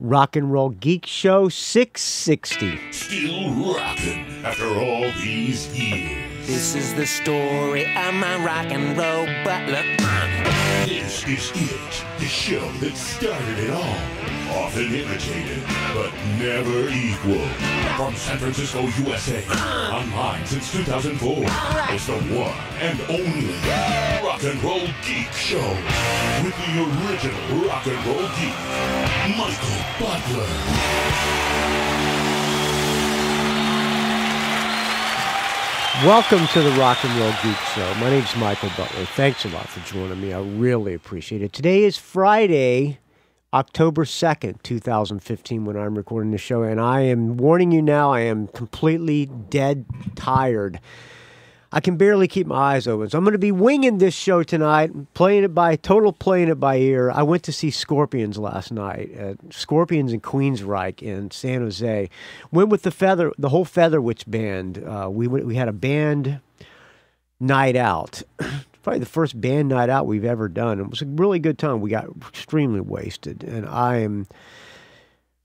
Rock and Roll Geek Show 660. Still rocking after all these years. This is the story of my rock and roll butler. This is it, the show that started it all. Often imitated, but never equal. From San Francisco, USA, online since 2004. It's the one and only Rock and Roll Geek Show. With the original Rock and Roll Geek, Michael Butler. Welcome to the Rock and Roll Geek Show. My name's Michael Butler. Thanks a lot for joining me. I really appreciate it. Today is Friday, October 2nd, 2015, when I'm recording the show, and I am warning you now, I am completely dead tired. I can barely keep my eyes open, so I'm going to be winging this show tonight, playing it by ear. I went to see Scorpions last night, Scorpions in Queensryche in San Jose. Went with the whole Featherwitch band. We had a band night out. Probably the first band night out we've ever done. It was a really good time. We got extremely wasted, and I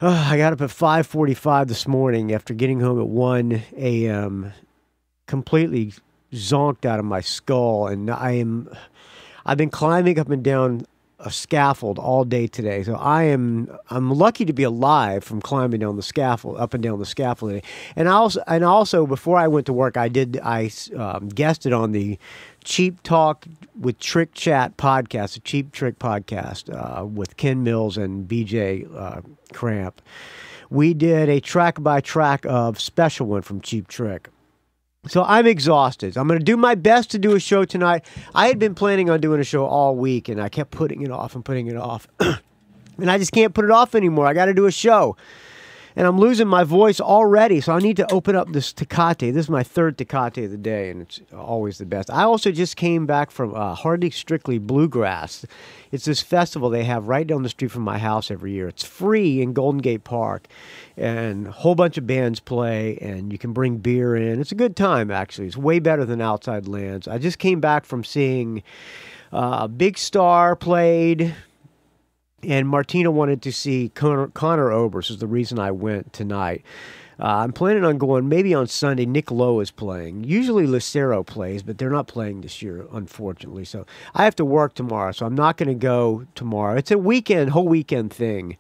got up at 5:45 this morning after getting home at 1 a.m. completely zonked out of my skull, and I've been climbing up and down a scaffold all day today. So I'm lucky to be alive from climbing down the scaffold, up and down the scaffold today. And also before I went to work, I guested on the Cheap Talk with Trick Chat podcast, the Cheap Trick podcast with Ken Mills and BJ Cramp. We did a track by track of Special One from Cheap Trick. So I'm exhausted. I'm going to do my best to do a show tonight. I had been planning on doing a show all week, and I kept putting it off and putting it off. And I just can't put it off anymore. I got to do a show. And I'm losing my voice already, so I need to open up this Tecate. This is my third Tecate of the day, and it's always the best. I also just came back from Hardly Strictly Bluegrass. It's this festival they have right down the street from my house every year. It's free in Golden Gate Park, and a whole bunch of bands play, and you can bring beer in. It's a good time, actually. It's way better than Outside Lands. I just came back from seeing Big Star played, and Martina wanted to see Connor Oberst is the reason I went tonight. I'm planning on going maybe on Sunday. Nick Lowe is playing. Usually Lucero plays, but they're not playing this year, unfortunately. So I have to work tomorrow, so I'm not going to go tomorrow. It's a whole weekend thing.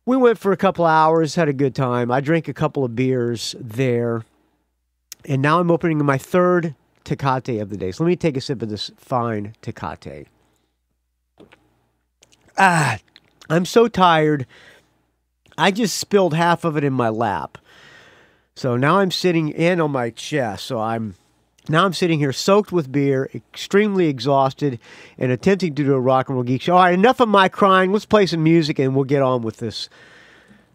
We went for a couple hours, had a good time. I drank a couple of beers there, and now I'm opening my third Tecate of the day. So let me take a sip of this fine Tecate. I'm so tired. I just spilled half of it in my lap. So now I'm sitting in on my chest. So I'm sitting here soaked with beer, extremely exhausted, and attempting to do a Rock and Roll Geek Show. All right, enough of my crying. Let's play some music and we'll get on with this.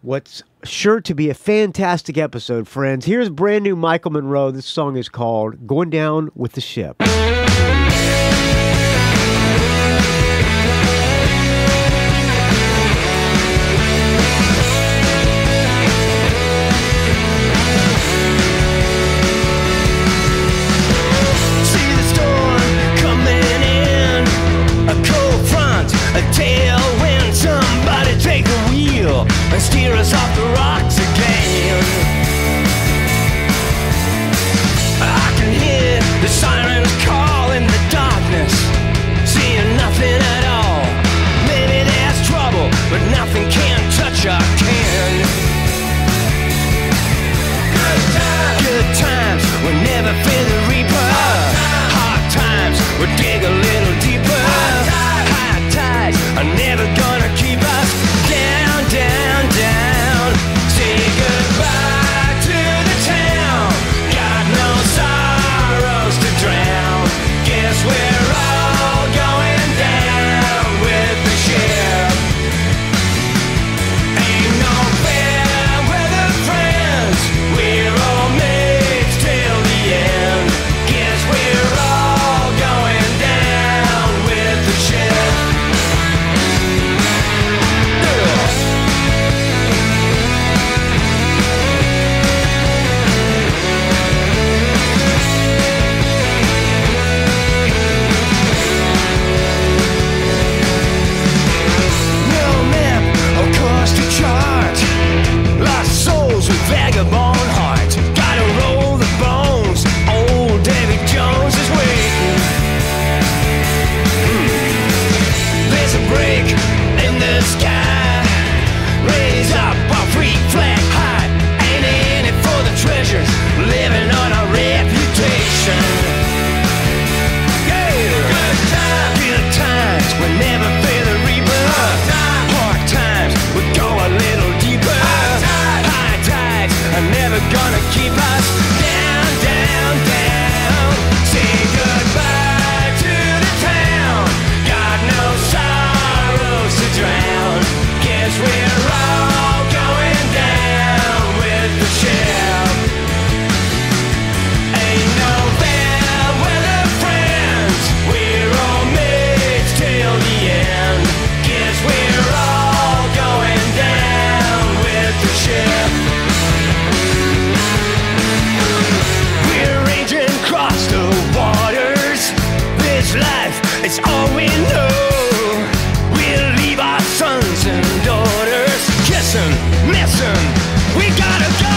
What's sure to be a fantastic episode, friends. Here's brand new Michael Monroe. This song is called Going Down with the Ship. And steer us off the rocks again. I can hear the sirens call in the darkness, seeing nothing at all. Maybe there's trouble, but nothing can touch our can. Good times will never fear the reaper. Hard times will dig a little deeper. High tides are never gonna keep us down, down, down. sky. Raise up our free flag high. Ain't in it for the treasures, living on our reputation. Yeah, good times will never feel the reaper. Hard times will go a little deeper. High tides are never gonna keep us down, down, down. Say goodbye to the town. Got no sorrows to drown. Guess we're all going down with the ship. Ain't no fair weather friends. We're all mates till the end. Guess we're all going down with the ship. We're raging across the waters. This life is all we know. We'll leave our sons and daughters. Kiss 'em, miss 'em, we gotta go.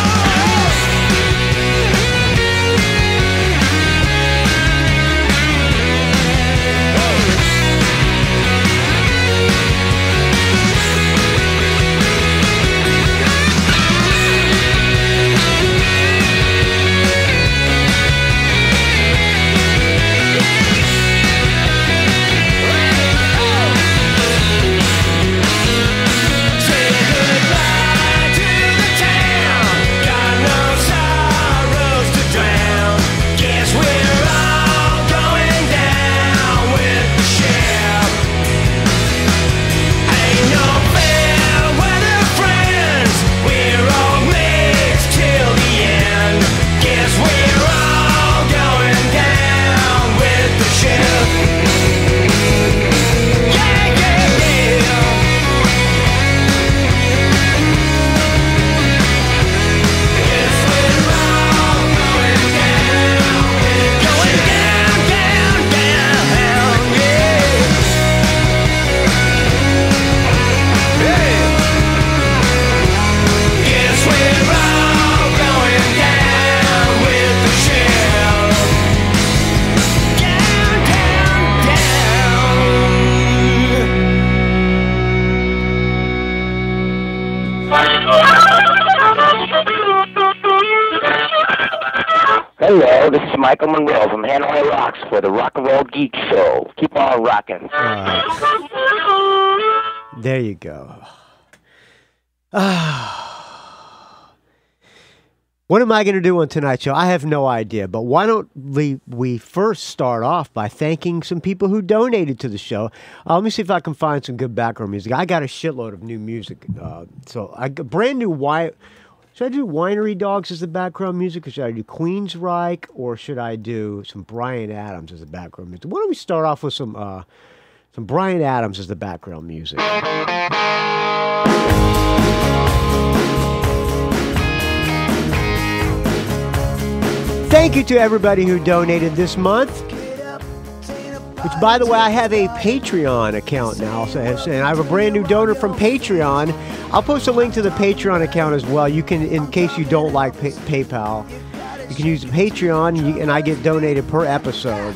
Say goodbye to the town. Got no sorrows to drown. Guess we're all going down with the ship. Ain't no fair weather friends. We're all mates till the end. Guess we're all going down with the ship. Yeah, yeah, yeah. Guess we're all going down with the ship. Down, down, down, yeah. Guess we're all going down with the ship. Down, down, Hello, this is Michael Monroe from Hanoi Rocks for the Rock and Roll Geek Show. Keep on rocking. There you go. What am I going to do on tonight's show? I have no idea, but why don't we first start off by thanking some people who donated to the show. Let me see if I can find some good background music. I got a shitload of new music. So I got brand new should I do Winery Dogs as the background music, or should I do Queensryche, or should I do some Bryan Adams as the background music? Why don't we start off with some Bryan Adams as the background music? Thank you to everybody who donated this month. Which, by the way, I have a Patreon account now, and I have a brand new donor from Patreon. I'll post a link to the Patreon account as well. You can, in case you don't like PayPal, you can use Patreon, and I get donated per episode.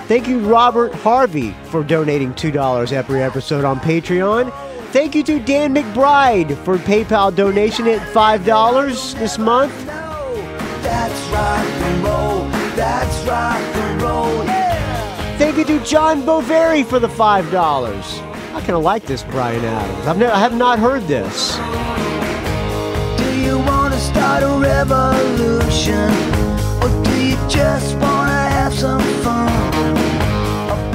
Thank you, Robert Harvey, for donating $2 every episode on Patreon. Thank you to Dan McBride for PayPal donation at $5 this month. That's rock and roll. That's rock and roll. Yeah. Thank you to John Boveri for the $5. I kind of like this Bryan Adams. I have not heard this. Do you want to start a revolution, or do you just want to have some fun?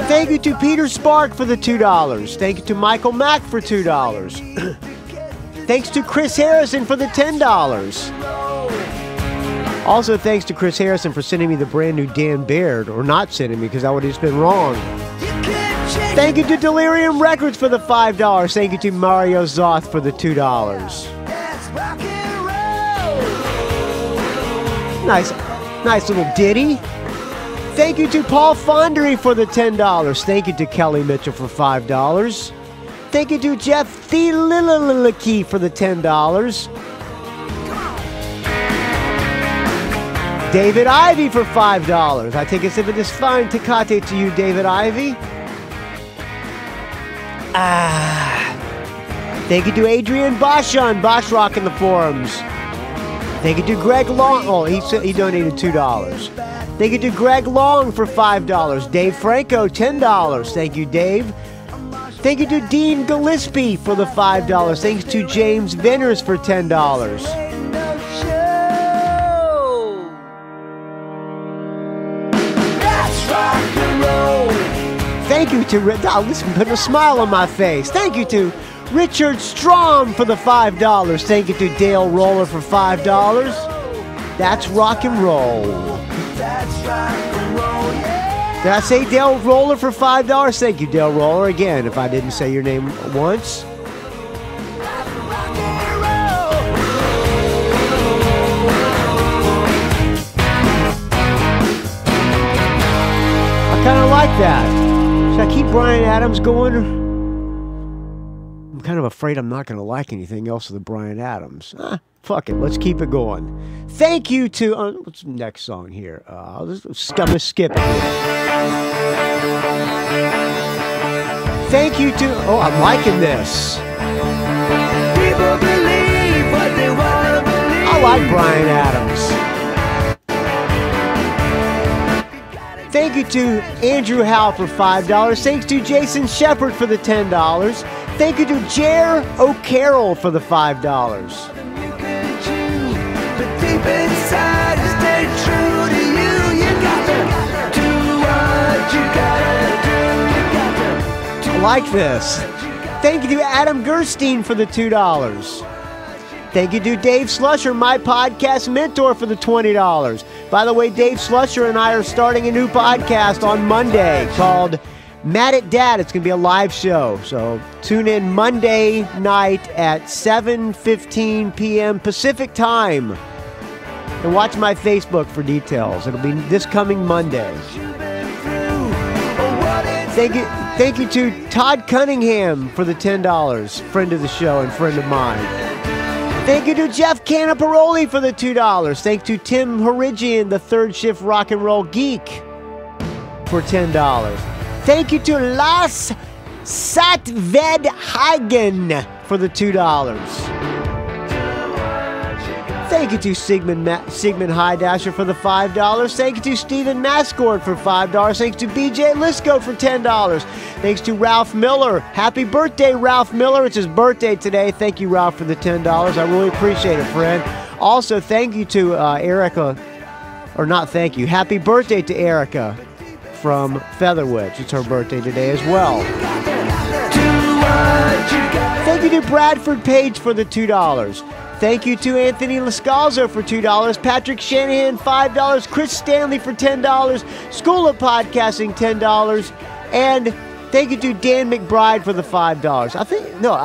Thank you to Peter Spark for the $2. Thank you to Michael Mack for $2. Thanks to Chris Harrison for the $10. Also, thanks to Chris Harrison for sending me the brand new Dan Baird, or not sending me because that would have just been wrong. Thank you to Delirium Records for the $5. Thank you to Mario Zoth for the $2. Nice little ditty. Thank you to Paul Fonderie for the $10. Thank you to Kelly Mitchell for $5. Thank you to Jeff Thieleke for the $10. David Ivy for $5. I take a sip of this fine Tecate to you, David Ivy. Thank you to Adrian Boschan, Bosch Rock in the forums. Thank you to Gregg Long. Oh, he donated $2. Thank you to Gregg Long for $5. Dave Franco, $10. Thank you, Dave. Thank you to Dean Gillispie for the $5. Thanks to James Venners for $10. Thank you to listen, putting a smile on my face. Thank you to Richard Strom for the $5. Thank you to Dale Roller for $5. That's rock and roll. Did I say Dale Roller for $5? Thank you, Dale Roller. Again, if I didn't say your name once. I kind of like that. Should I keep Bryan Adams going? I'm kind of afraid I'm not going to like anything else of the Bryan Adams. Fuck it, let's keep it going. Thank you to... what's the next song here? I'm going to skip it here. Thank you to... Oh, I'm liking this. People believe what they want to believe. I like Bryan Adams. Thank you to Andrew Howe for $5. Thanks to Jason Shepard for the $10. Thank you to Jer O'Carroll for the $5. But deep inside, stay true to you. You got to do what you gotta do. I like this. Thank you to Adam Gerstein for the $2. Thank you to Dave Slusher, my podcast mentor, for the $20. By the way, Dave Slusher and I are starting a new podcast on Monday called Mad at Dad. It's going to be a live show. So tune in Monday night at 7:15 p.m. Pacific time. And watch my Facebook for details. It'll be this coming Monday. Thank you to Todd Cunningham for the $10. Friend of the show and friend of mine. Thank you to Jeff Canaparoli for the $2. Thanks to Tim Horigian, the Third Shift Rock and Roll Geek, for $10. Thank you to Lars Satvedhagen for the $2. Thank you to Sigmund Highdasher for the $5. Thank you to Stephen Mascord for $5. Thanks to BJ Lisco for $10. Thanks to Ralph Miller. Happy birthday, Ralph Miller. It's his birthday today. Thank you, Ralph, for the $10. I really appreciate it, friend. Also, thank you to Erica, or not thank you. Happy birthday to Erica from Featherwitch. It's her birthday today as well. Thank you to Bradford Page for the $2. Thank you to Anthony Lascalzo for $2, Patrick Shanahan $5, Chris Stanley for $10, School of Podcasting $10, and thank you to Dan McBride for the $5. I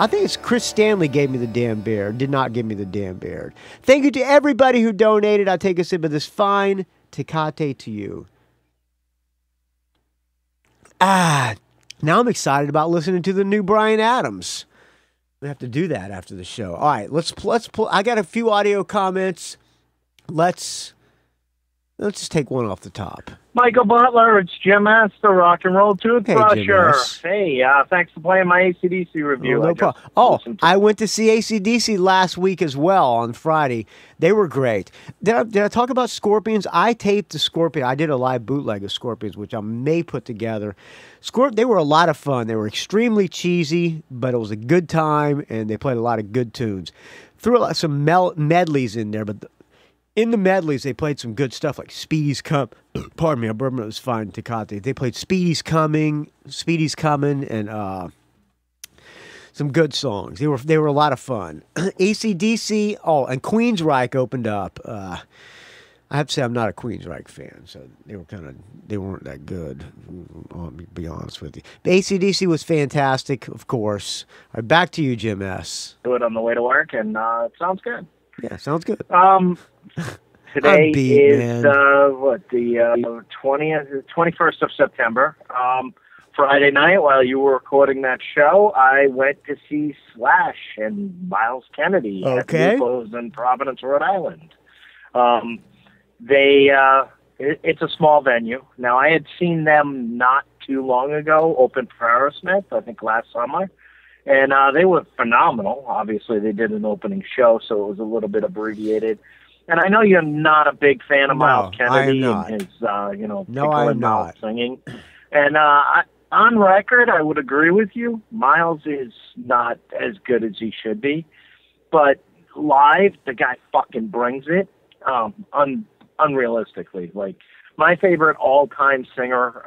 think it's Chris Stanley gave me the damn Baird, did not give me the damn Baird. Thank you to everybody who donated. I take a sip of this fine Tecate to you. Now I'm excited about listening to the new Bryan Adams. We have to do that after the show. All right, let's pull. I got a few audio comments. Let's just take one off the top. Michael Butler, it's Jim S., the Rock and Roll Toothbrusher. Hey, Thanks for playing my AC/DC review. No problem. I went to see AC/DC last week as well on Friday. They were great. Did I talk about Scorpions? I taped the Scorpion. I did a live bootleg of Scorpions, which I may put together. They were a lot of fun. They were extremely cheesy, but it was a good time, and they played a lot of good tunes. Threw some medleys in there, but in the medleys, they played some good stuff like Speedy's Come. Pardon me, I bourbon was fine, Tecate. They played Speedy's Coming, and some good songs. They were a lot of fun. AC/DC, and Queensryche opened up. I have to say I'm not a Queensryche fan, so they weren't that good. I'll be honest with you. But AC/DC was fantastic, of course. All right, back to you, Jim S. Do it on the way to work, and it sounds good. Yeah, sounds good. Today is man. The 21st of September. Friday night, while you were recording that show, I went to see Slash and Miles Kennedy at Newclothes in Providence, Rhode Island. It's a small venue. Now, I had seen them not too long ago open for Aerosmith, I think last summer, And they were phenomenal. Obviously, they did an opening show, so it was a little bit abbreviated. And I know you're not a big fan of Miles Kennedy and his, tickle mouth singing. And on record, I would agree with you. Miles is not as good as he should be. But live, the guy fucking brings it unrealistically. Like, my favorite all-time singer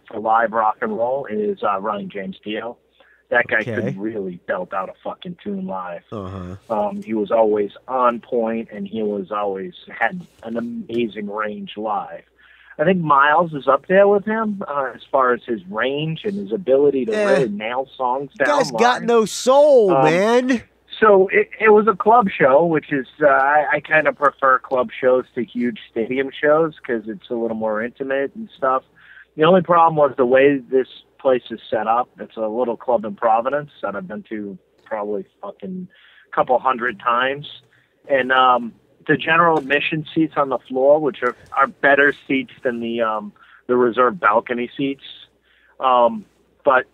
for live rock and roll is Ryan James Dio. That guy could really belt out a fucking tune live. He was always on point, and he was always had an amazing range live. I think Miles is up there with him as far as his range and his ability to really nail songs down. Guy's got no soul, man. So it was a club show, which is I kind of prefer club shows to huge stadium shows because it's a little more intimate and stuff. The only problem was the way this place is set up. It's a little club in Providence that I've been to probably fucking couple hundred times. And the general admission seats on the floor, which are better seats than the reserved balcony seats. But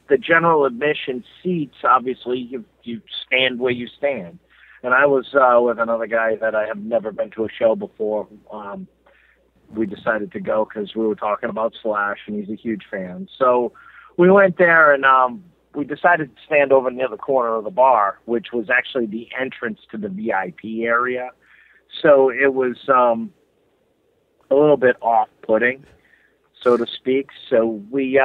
the general admission seats, obviously, you stand where you stand. And I was with another guy that I have never been to a show before. We decided to go because we were talking about Slash, and he's a huge fan. So we went there, and we decided to stand over near the corner of the bar, which was actually the entrance to the VIP area. So it was a little bit off-putting, so to speak. So we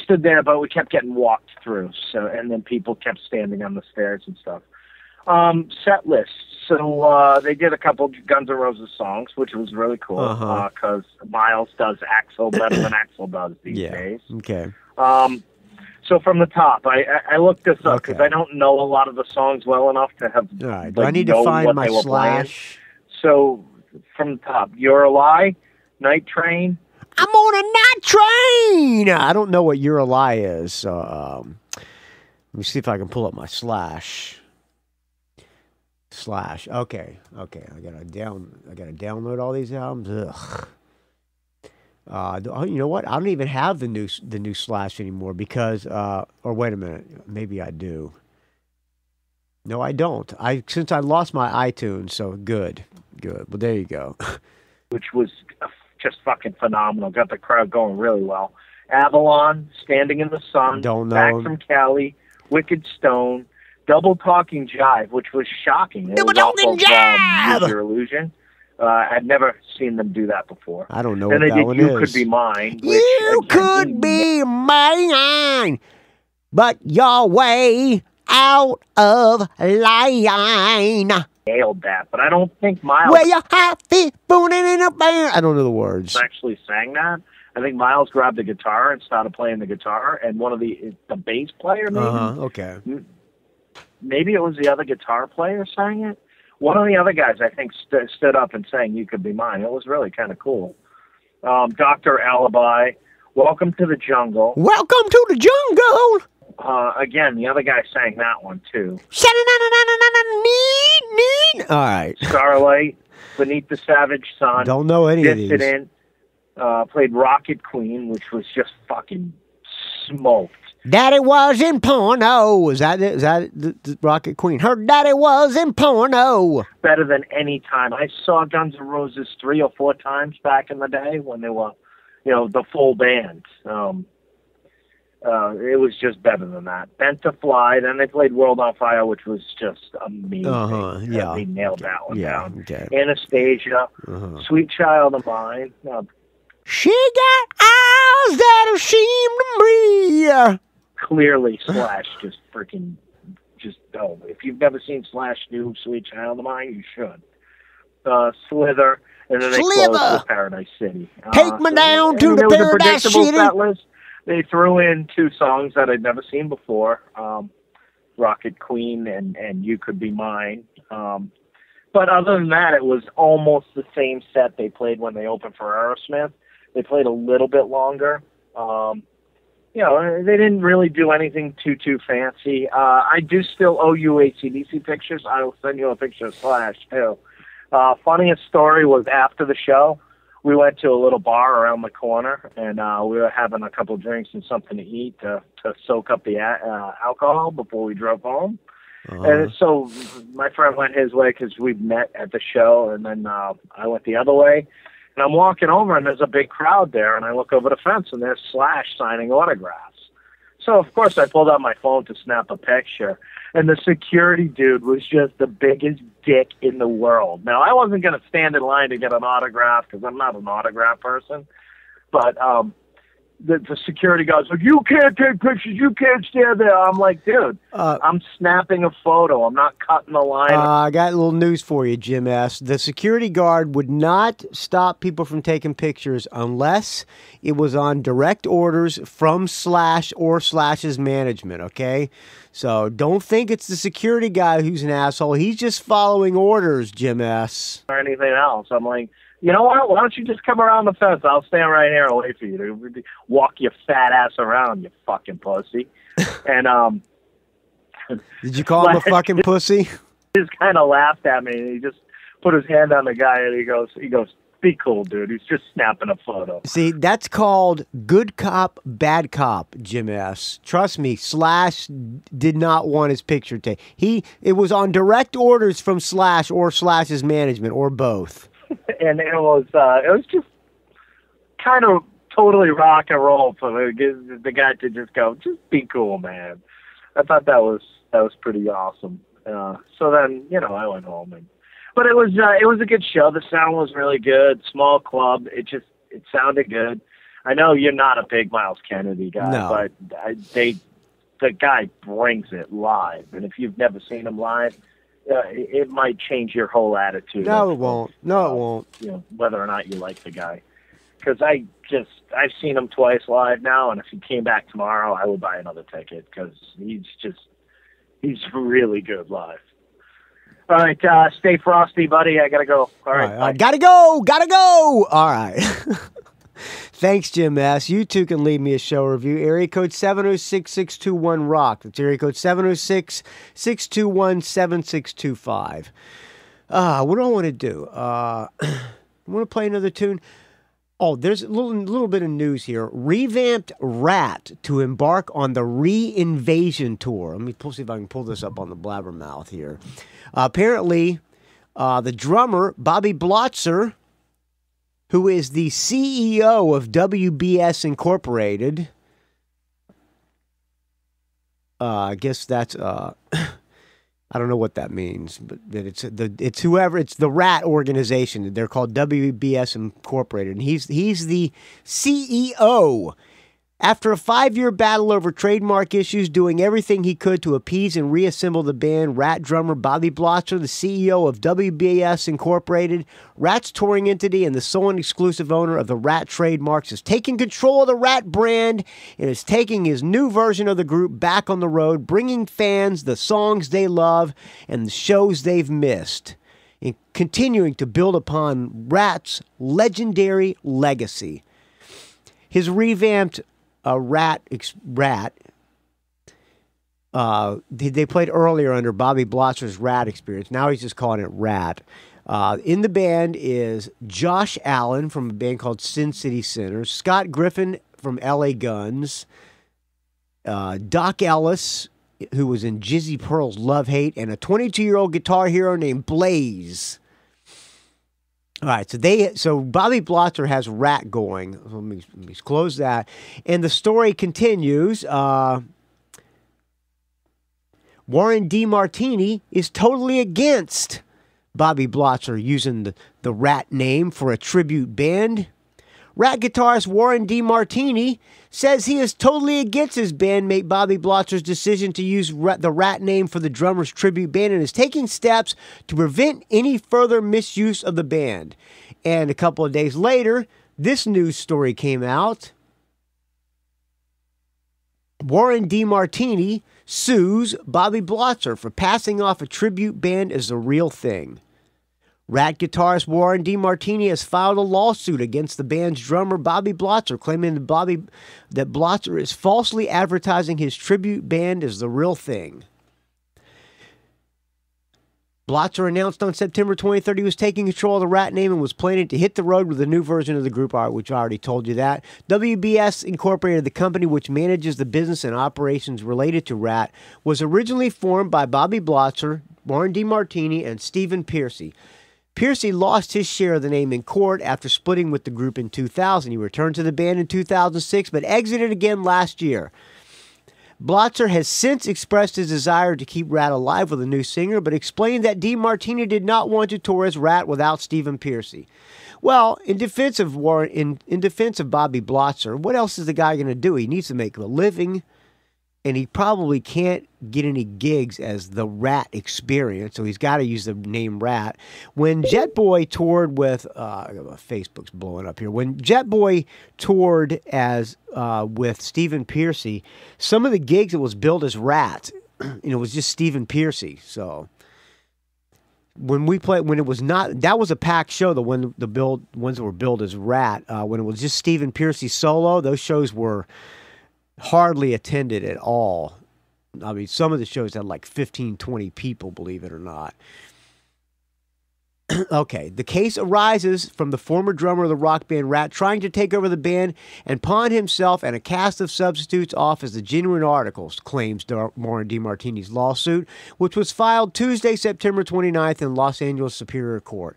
stood there, but we kept getting walked through. So, and then people kept standing on the stairs and stuff. Set list. So they did a couple Guns N' Roses songs, which was really cool because Miles does Axl better than Axl does these days. Okay. So from the top, I looked this up because I don't know a lot of the songs well enough to have. All right. Do I need to find my Slash? So from the top, You're a Lie, Night Train. I'm on a night train. I don't know what You're a Lie is. So let me see if I can pull up my Slash. Okay. I gotta download all these albums. Ugh. You know what? I don't even have the new Slash anymore because. Or wait a minute, maybe I do. No, I don't. Since I lost my iTunes, so good. Well, there you go. Which was just fucking phenomenal. Got the crowd going really well. Avalon, Standing in the Sun, Don't know. Back from Cali, Wicked Stone, Double Talking Jive, which was shocking. Double Talking Jive! Use Your Illusion. I'd never seen them do that before. I don't know what that one is. You Could Be Mine. You could be mine, but you're way out of line. Nailed that, but I don't think Miles. Where your hot feet booning in a band. I don't know the words. Actually sang that. I think Miles grabbed the guitar and started playing the guitar, and one of the bass player maybe. Okay. Maybe it was the other guitar player sang it. One of the other guys, I think, stood up and sang You Could Be Mine. It was really kind of cool. Dr. Alibi, Welcome to the Jungle. Welcome to the jungle. Again, the other guy sang that one, too. All right. Starlight, Beneath the Savage Sun. Don't know any of these. Dissident, played Rocket Queen, which was just fucking smoked. Daddy was in porno. Is that it? Is that the Rocket Queen? Her daddy was in porno. Better than any time. I saw Guns N' Roses 3 or 4 times back in the day when they were, the full band. It was just better than that. Bent to Fly. Then they played World on Fire, which was just amazing. They nailed that one down. Okay. Anastasia, Sweet Child of Mine. She got eyes that'll seem to me. Clearly, Slash just if you've never seen Slash do Sweet Child of Mine, you should. Slither, and then they closed with Paradise City. Take me down to the Paradise City. Set list. They threw in 2 songs that I'd never seen before, Rocket Queen and You Could Be Mine. But other than that, it was almost the same set they played when they opened for Aerosmith. They played a little bit longer. They didn't really do anything too fancy. I do still owe you AC/DC pictures. I will send you a picture of Slash, too. Funniest story was after the show, we went to a little bar around the corner, and we were having a couple of drinks and something to eat to soak up the alcohol before we drove home. And so my friend went his way because we'd met at the show, and then I went the other way. And I'm walking over, and there's a big crowd there, and I look over the fence, and there's Slash signing autographs. So, of course, I pulled out my phone to snap a picture, and the security dude was just the biggest dick in the world. Now, I wasn't going to stand in line to get an autograph because I'm not an autograph person, but the security guard's like, you can't take pictures, you can't stand there. I'm like, dude, I'm snapping a photo. I'm not cutting the line. I got a little news for you, Jim S. The security guard would not stop people from taking pictures unless it was on direct orders from Slash or Slash's management, okay? So don't think it's the security guy who's an asshole. He's just following orders, Jim S. Or anything else. I'm like, you know what? Why don't you just come around the fence? I'll stand right here and wait for you to walk your fat ass around, you fucking pussy. And did you call him a fucking pussy? He just kind of laughed at me, and he just put his hand on the guy, and he goes, be cool, dude. He's just snapping a photo. See, that's called good cop, bad cop, Jim S. Trust me, Slash did not want his picture taken. It was on direct orders from Slash or Slash's management, or both. And it was just kind of totally rock and roll for the guy to just go, just be cool, man. I thought that was pretty awesome. So then, I went home, but it was a good show. The sound was really good. Small club. It sounded good. I know you're not a big Miles Kennedy guy, no. But the guy brings it live, and if you've never seen him live, it might change your whole attitude. No, it won't. No, it won't. Whether or not you like the guy. Because I've seen him twice live now, and if he came back tomorrow, I would buy another ticket because he's really good live. All right, stay frosty, buddy. I gotta go. All right, gotta go. All right. Thanks, Jim S. You too can leave me a show review. Area code 706-621-ROCK. That's area code 706-621-7625. What do I want to do? I want to play another tune. Oh, there's a little bit of news here. Revamped Ratt to embark on the Re-Invasion Tour. Let me see if I can pull this up on the blabbermouth here. Apparently, the drummer, Bobby Blotzer, who is the CEO of WBS Incorporated. I guess that's I don't know what that means, but it's the Ratt organization. They're called WBS Incorporated, and he's the CEO. After a 5-year battle over trademark issues, doing everything he could to appease and reassemble the band, Ratt drummer Bobby Blotzer, the CEO of WBS Incorporated, Ratt's touring entity and the sole and exclusive owner of the Ratt trademarks, is taking control of the Ratt brand and is taking his new version of the group back on the road, bringing fans the songs they love and the shows they've missed, and continuing to build upon Ratt's legendary legacy. His revamped Ratt. They played earlier under Bobby Blotzer's Ratt Experience. Now he's just calling it Ratt. In the band is Josh Allen from a band called Sin City Sinners, Scott Griffin from LA Guns, Doc Ellis, who was in Jizzy Pearl's Love Hate, and a 22-year-old guitar hero named Blaze. All right, so Bobby Blotzer has Ratt going. Let me close that. And the story continues. Warren DeMartini is totally against Bobby Blotzer using the Ratt name for a tribute band. Ratt guitarist Warren DeMartini says he is totally against his bandmate Bobby Blotzer's decision to use the Ratt name for the drummer's tribute band and is taking steps to prevent any further misuse of the band. And a couple of days later, this news story came out. Warren DeMartini sues Bobby Blotzer for passing off a tribute band as the real thing. Ratt guitarist Warren DeMartini has filed a lawsuit against the band's drummer Bobby Blotzer, claiming that Blotzer is falsely advertising his tribute band as the real thing. Blotzer announced on September 23rd he was taking control of the Ratt name and was planning to hit the road with a new version of the group, which I already told you that. WBS Incorporated, the company which manages the business and operations related to Ratt, was originally formed by Bobby Blotzer, Warren DeMartini, and Stephen Pearcy. Pearcy lost his share of the name in court after splitting with the group in 2000. He returned to the band in 2006, but exited again last year. Blotzer has since expressed his desire to keep Ratt alive with a new singer, but explained that DeMartini did not want to tour as Ratt without Stephen Pearcy. Well, in defense of Bobby Blotzer, what else is the guy going to do? He needs to make a living, and he probably can't get any gigs as the Ratt Experience, so he's got to use the name Ratt. When Jet Boy toured with, Facebook's blowing up here. When Jet Boy toured as with Stephen Pearcy, some of the gigs it was billed as Ratt. It was just Stephen Pearcy. So when it was not, that was a packed show. The ones that were billed as Ratt. When it was just Stephen Pearcy solo, those shows were hardly attended at all. I mean, some of the shows had like 15, 20 people, believe it or not. Okay, the case arises from the former drummer of the rock band Ratt trying to take over the band and pawn himself and a cast of substitutes off as the genuine articles, claims Warren DeMartini's lawsuit, which was filed Tuesday, September 29th in Los Angeles Superior Court.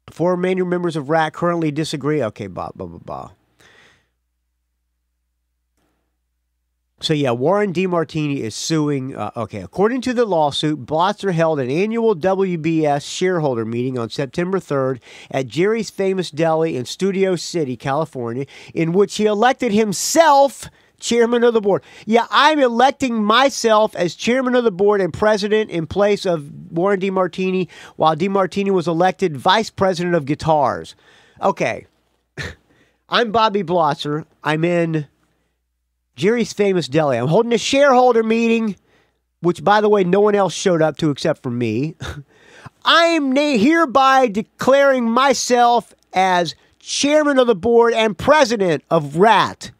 Four remaining members of Ratt currently disagree. Okay, blah, blah, blah, blah. So, yeah, Warren DeMartini is suing. According to the lawsuit, Blotzer held an annual WBS shareholder meeting on September 3rd at Jerry's Famous Deli in Studio City, California, in which he elected himself chairman of the board. Yeah, I'm electing myself as chairman of the board and president in place of Warren DeMartini, while DeMartini was elected vice president of guitars. Okay. I'm Bobby Blotzer. I'm in Jerry's Famous Deli. I'm holding a shareholder meeting, which, by the way, no one else showed up to except for me. I am hereby declaring myself as chairman of the board and president of Ratt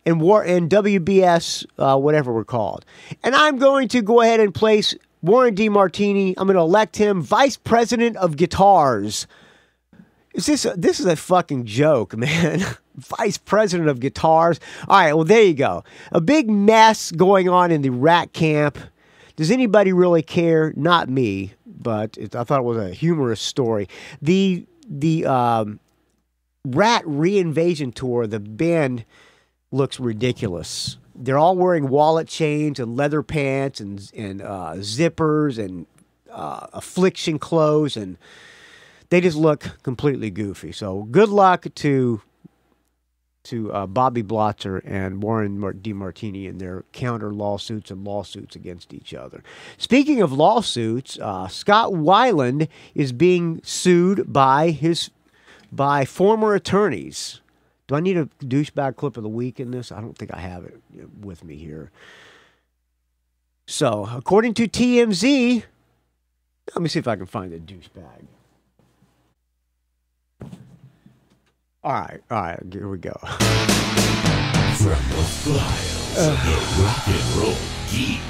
and WBS, whatever we're called. And I'm going to go ahead and place Warren DeMartini. I'm going to elect him vice president of guitars. This is a fucking joke, man. Vice president of guitars. All right, well, there you go. A big mess going on in the Ratt camp. Does anybody really care? Not me, but I thought it was a humorous story. The Ratt Reinvasion tour, the band looks ridiculous. They're all wearing wallet chains and leather pants and zippers and affliction clothes, and they just look completely goofy. So good luck to Bobby Blotzer and Warren DeMartini in their counter lawsuits and lawsuits against each other. Speaking of lawsuits, Scott Weiland is being sued by former attorneys. Do I need a douchebag clip of the week in this? I don't think I have it with me here. So, according to TMZ, let me see if I can find a douchebag. All right, here we go. From the files of the rock and roll geek,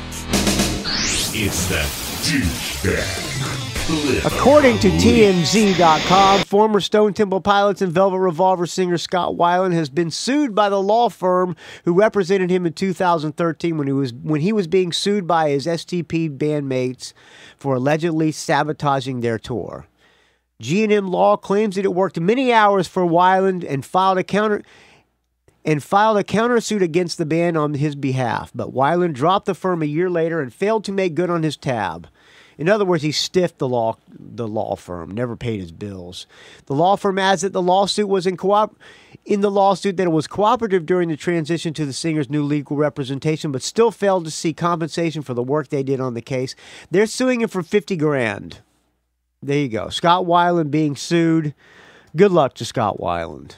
it's the douchebag. According to TMZ.com, former Stone Temple Pilots and Velvet Revolver singer Scott Weiland has been sued by the law firm who represented him in 2013 when he was being sued by his STP bandmates for allegedly sabotaging their tour. G&M Law claims that it worked many hours for Weiland and filed a countersuit against the band on his behalf, but Weiland dropped the firm a year later and failed to make good on his tab. In other words, he stiffed the law firm, never paid his bills. The law firm adds that the lawsuit was in the lawsuit that it was cooperative during the transition to the singer's new legal representation, but still failed to see compensation for the work they did on the case. They're suing him for $50,000. There you go. Scott Weiland being sued. Good luck to Scott Weiland.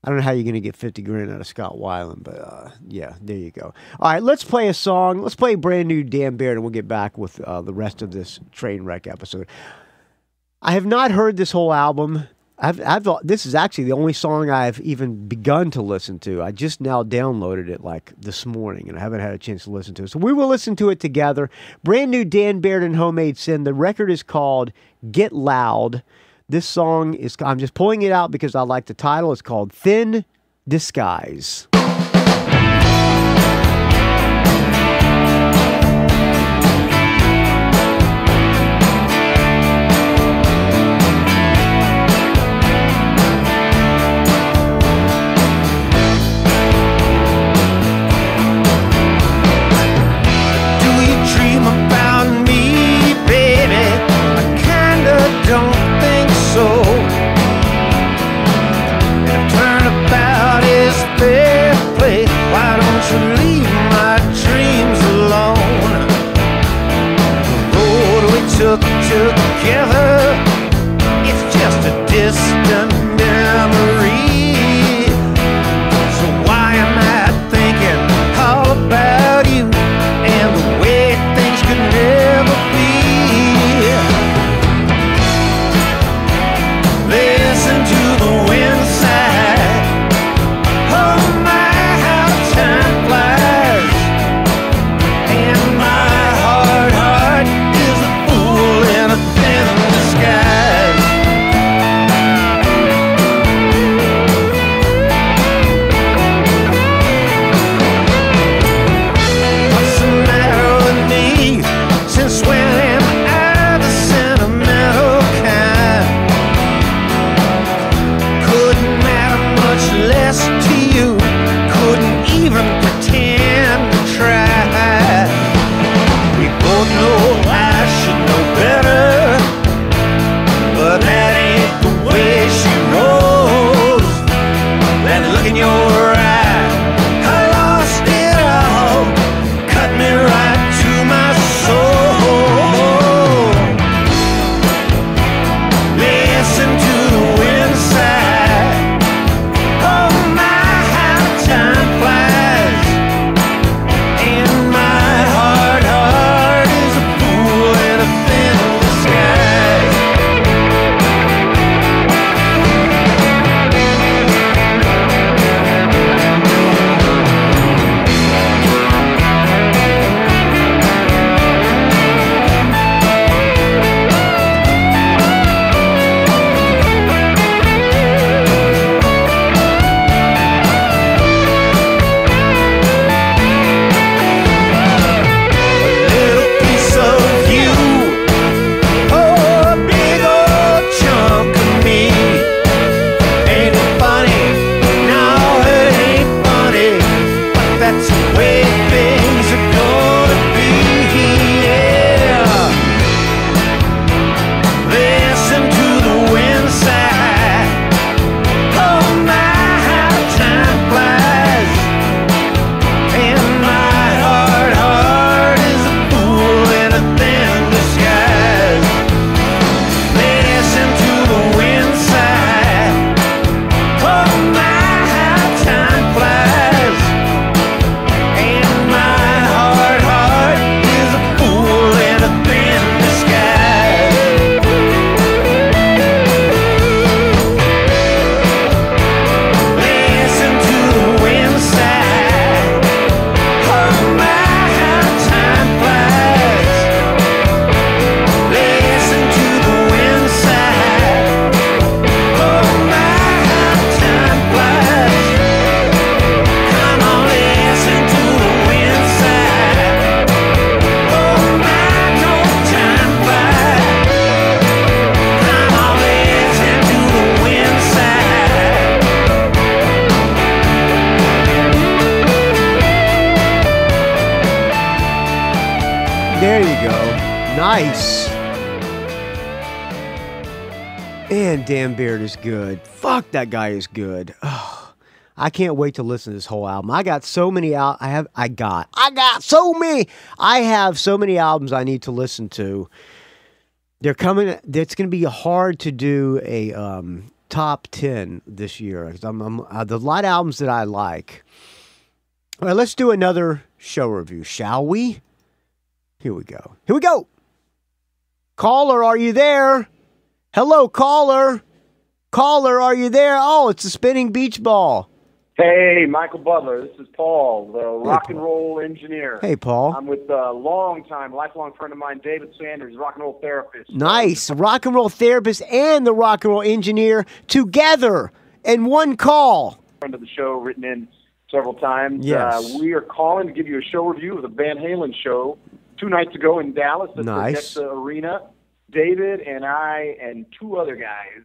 I don't know how you're going to get $50,000 out of Scott Weiland, but yeah, there you go. All right, let's play a song. Let's play a brand new Dan Baird, and we'll get back with the rest of this train wreck episode. I have not heard this whole album. This is actually the only song I've even begun to listen to. I just now downloaded it like this morning, and I haven't had a chance to listen to it. So we will listen to it together. Brand new Dan Baird and Homemade Sin. The record is called Get Loud. This song is, I'm just pulling it out because I like the title. It's called Thin Disguise. Together, it's just a distant memory. So why am I thinking all about you and the way things could never be? Listen to the wind sigh. Oh my, how time flies. And my heart is a fool in a thin disguise. What's the matter with me? Since when am I the sentimental kind? Couldn't matter much less to you. Couldn't even pretend to try. We both know I should know better, but that ain't the way she rolls. That look in your eye, I lost it all, cut me right to my soul. Listen to the wind sigh. Oh my, how time flies. And my heart is a fool in a thin disguise. Little piece of you, oh, a big old chunk of me. Ain't it funny? No, it ain't funny, but that's the way things are gonna be. Yeah. Listen to the wind sigh. Oh my, how time flies. And my heart is a fool in a thin disguise. Listen to the wind sigh. Oh my, how time flies. And my heart is a fool in a thin disguise. Listen to the wind sigh. Oh my, how time flies. Listen to the wind sigh. Oh my, how time flies. Come on, listen to the wind sigh. Oh my, don't time fly. Come on, listen to the wind sigh. There you go. Nice. And Dan Baird is good. Fuck, that guy is good. Oh, I can't wait to listen to this whole album. I got so many I have so many albums I need to listen to. They're coming. It's going to be hard to do a top 10 this year. 'Cause the light albums that I like. All right, let's do another show review, shall we? Here we go. Here we go. Caller, are you there? Hello, caller. Caller, are you there? Oh, it's a spinning beach ball. Hey, Michael Butler. This is Paul, the rock and roll engineer. Hey, Paul. I'm with a lifelong friend of mine, David Sanders, rock and roll therapist. Nice. Rock and roll therapist and the rock and roll engineer together in one call. Friend of the show, written in several times. Yes. We are calling to give you a show review of the Van Halen show 2 nights ago in Dallas at the DEXA Arena. David and I and 2 other guys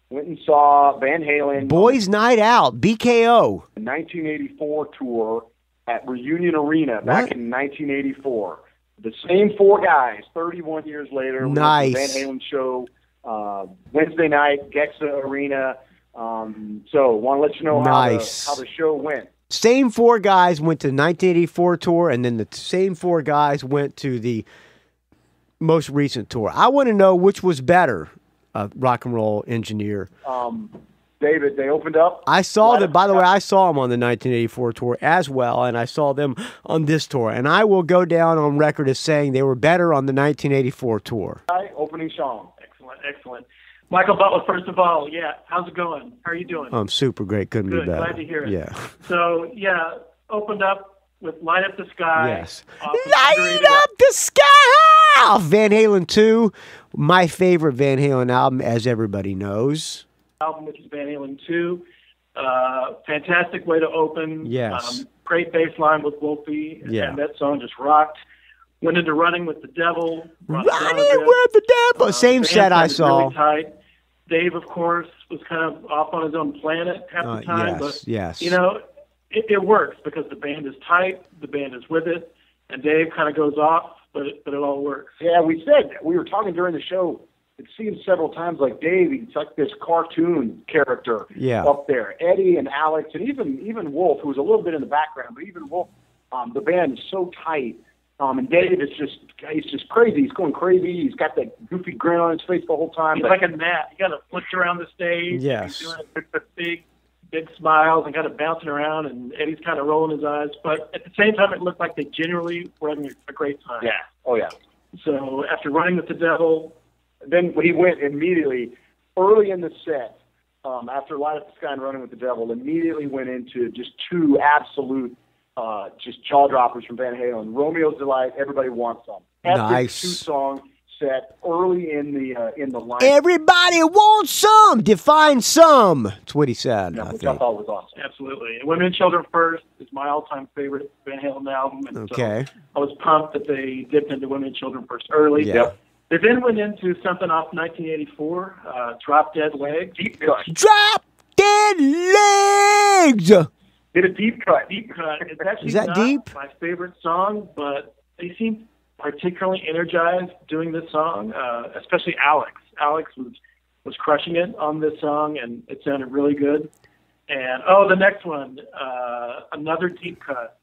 went and saw Van Halen. Boys Night Out, BKO. 1984 tour at Reunion Arena back in 1984. The same 4 guys, 31 years later. Nice. Van Halen show, Wednesday night, DEXA Arena. So, want to let you know how the show went. Same 4 guys went to the 1984 tour, and then the same 4 guys went to the most recent tour. I want to know which was better. Rock and roll engineer. David, they opened up. I saw them. By the way, I saw them on the 1984 tour as well, and I saw them on this tour. And I will go down on record as saying they were better on the 1984 tour. Opening song. Excellent. Michael Butler, first of all, how's it going? How are you doing? I'm super great. Couldn't be better. Glad to hear it. Yeah. So, opened up with Light Up the Sky. Yes. Light Up the Sky! Van Halen 2, my favorite Van Halen album, as everybody knows. Album, which is Van Halen 2. Fantastic way to open. Yes. Great bass line with Wolfie. Yeah. And that song just rocked. Went into Running with the Devil. Running with the Devil. Same set I saw. Really tight. Dave, of course, was kind of off on his own planet half the time. Yes. It works because the band is tight, the band is with it, and Dave kind of goes off, but it all works. Yeah, we were talking during the show. It seems several times like Dave, he's like this cartoon character up there. Eddie and Alex, and even Wolf, who was a little bit in the background, but even Wolf, the band is so tight. And Dave is just crazy. He's going crazy. He's got that goofy grin on his face the whole time. He's like a gnat. He kind of flipped around the stage. Yes. He's doing big smiles and kind of bouncing around, and Eddie's kind of rolling his eyes. But at the same time, it looked like they genuinely were having a great time. Yeah. Oh, yeah. So after Running with the Devil, then he went immediately, early in the set, after Light Up the Sky and Running with the Devil, immediately went into just 2 absolute just jaw droppers from Van Halen. Romeo's Delight, Everybody Wants Some. Nice. 2-song set early in the line. Everybody wants some. Define some. That's what he said. Which I thought was awesome. Absolutely. And Women and Children First is my all-time favorite Van Halen album. And okay. So I was pumped that they dipped into Women and Children First early. Yeah. They then went into something off 1984, Drop Dead Legs. Deep cut. Drop Dead Legs. Did a deep cut. It's actually is that not deep? my favorite song, but they seem particularly energized doing this song, especially Alex. Alex was crushing it on this song, and it sounded really good. And, the next one, another deep cut,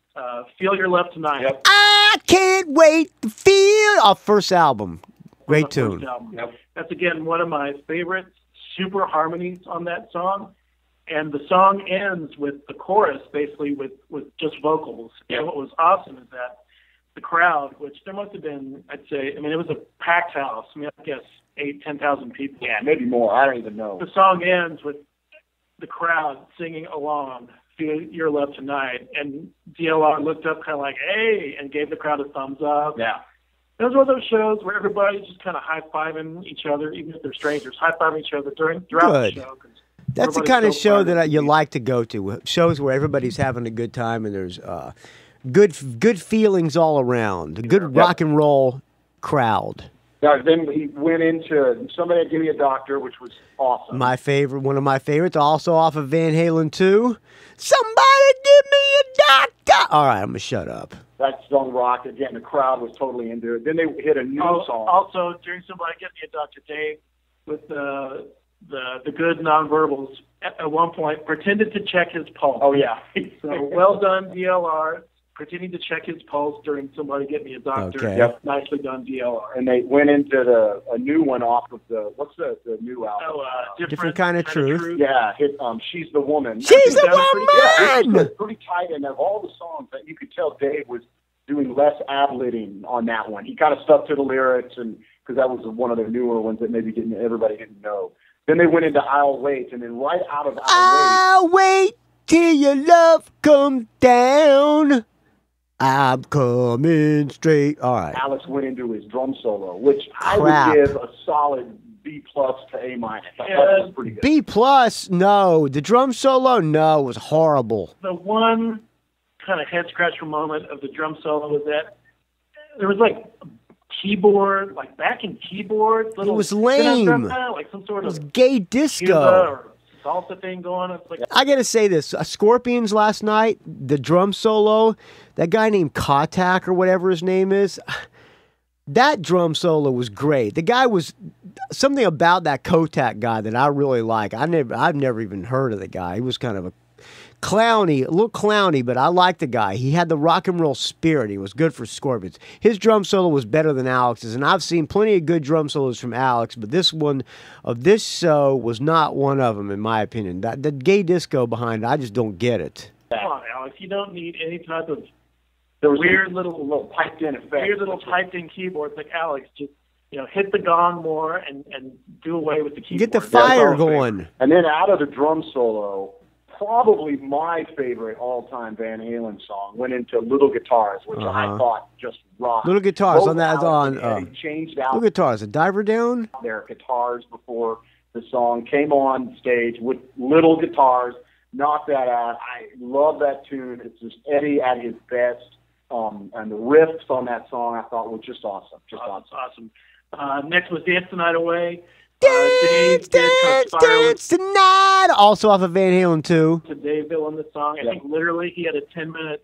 Feel Your Love Tonight. Yep. I can't wait to feel our first album. Great tune. Yep. That's, again, one of my favorites. Super harmonies on that song. And the song ends with the chorus, basically, with just vocals. Yep. And what was awesome is that the crowd, which there must have been, I'd say, it was a packed house. I guess 10,000 people. Yeah, maybe more. I don't even know. The song ends with the crowd singing along, Feel Your Love Tonight. And DLR looked up kind of like, hey, and gave the crowd a thumbs up. Yeah. It was one of those shows where everybody's just kind of high-fiving each other, even if they're strangers, high-fiving each other throughout the show. That's the kind of show that you like to go to. Shows where everybody's having a good time and there's good feelings all around. A good rock and roll crowd. Now, then he went into Somebody Give Me a Doctor, which was awesome. My favorite, one of my favorites, also off of Van Halen 2. Somebody give me a doctor. All right, I'm going to shut up. That song rocked. Again, the crowd was totally into it. Then they hit a new song. Also, during Somebody Give Me a Dr. Dave, with the good nonverbals, at one point, pretended to check his pulse. Oh, yeah. So, well done, DLR. Pretending to check his pulse during Somebody Get Me a Doctor. Okay. Yep. Nicely done, DLR. And they went into a new one off of what's the new album? Different Kind of Truth. Yeah, She's the Woman. She's the Woman! Pretty tight, and of all the songs, that you could tell Dave was doing less ad-libbing on that one. He kind of stuck to the lyrics, and because that was one of the newer ones that maybe everybody didn't know. Then they went into I'll Wait, and then right out of I'll wait till your love comes down. I'm coming straight. All right. Alex went into his drum solo, which I would give a solid B+ to A-. I thought that was pretty good. B+? No. The drum solo? No, it was horrible. The one kind of head-scratcher moment of the drum solo was that there was like keyboard, like backing keyboards. It was lame. Like some sort of gay disco. Or salsa thing going. It's like, I got to say this. Scorpions last night, the drum solo, that guy named Kotak or whatever his name is, that drum solo was great. The guy was something about that Kotak guy that I really like. I've never even heard of the guy. He was kind of a little clowny, but I liked the guy. He had the rock and roll spirit. He was good for Scorpions. His drum solo was better than Alex's, and I've seen plenty of good drum solos from Alex, but this one of this show was not one of them, in my opinion. The gay disco behind it, I just don't get it. Come on, Alex. You don't need any type of weird little piped-in effect. Weird little piped-in keyboards like Alex. Just hit the gong more and do away with the keyboard. Get the fire going. And then out of the drum solo, probably my favorite all-time Van Halen song went into Little Guitars, which I thought just rocked. Little Guitars Both on that changed out. Little Guitars, a diver down. Their guitars before the song came on stage with Little Guitars. Knocked that out. I love that tune. It's just Eddie at his best. And the riffs on that song I thought were just awesome. Awesome. Next was Dance the Night Away. Dance tonight. Also off of Van Halen 2. To Dave Bill on the song. I think literally he had a 10-minute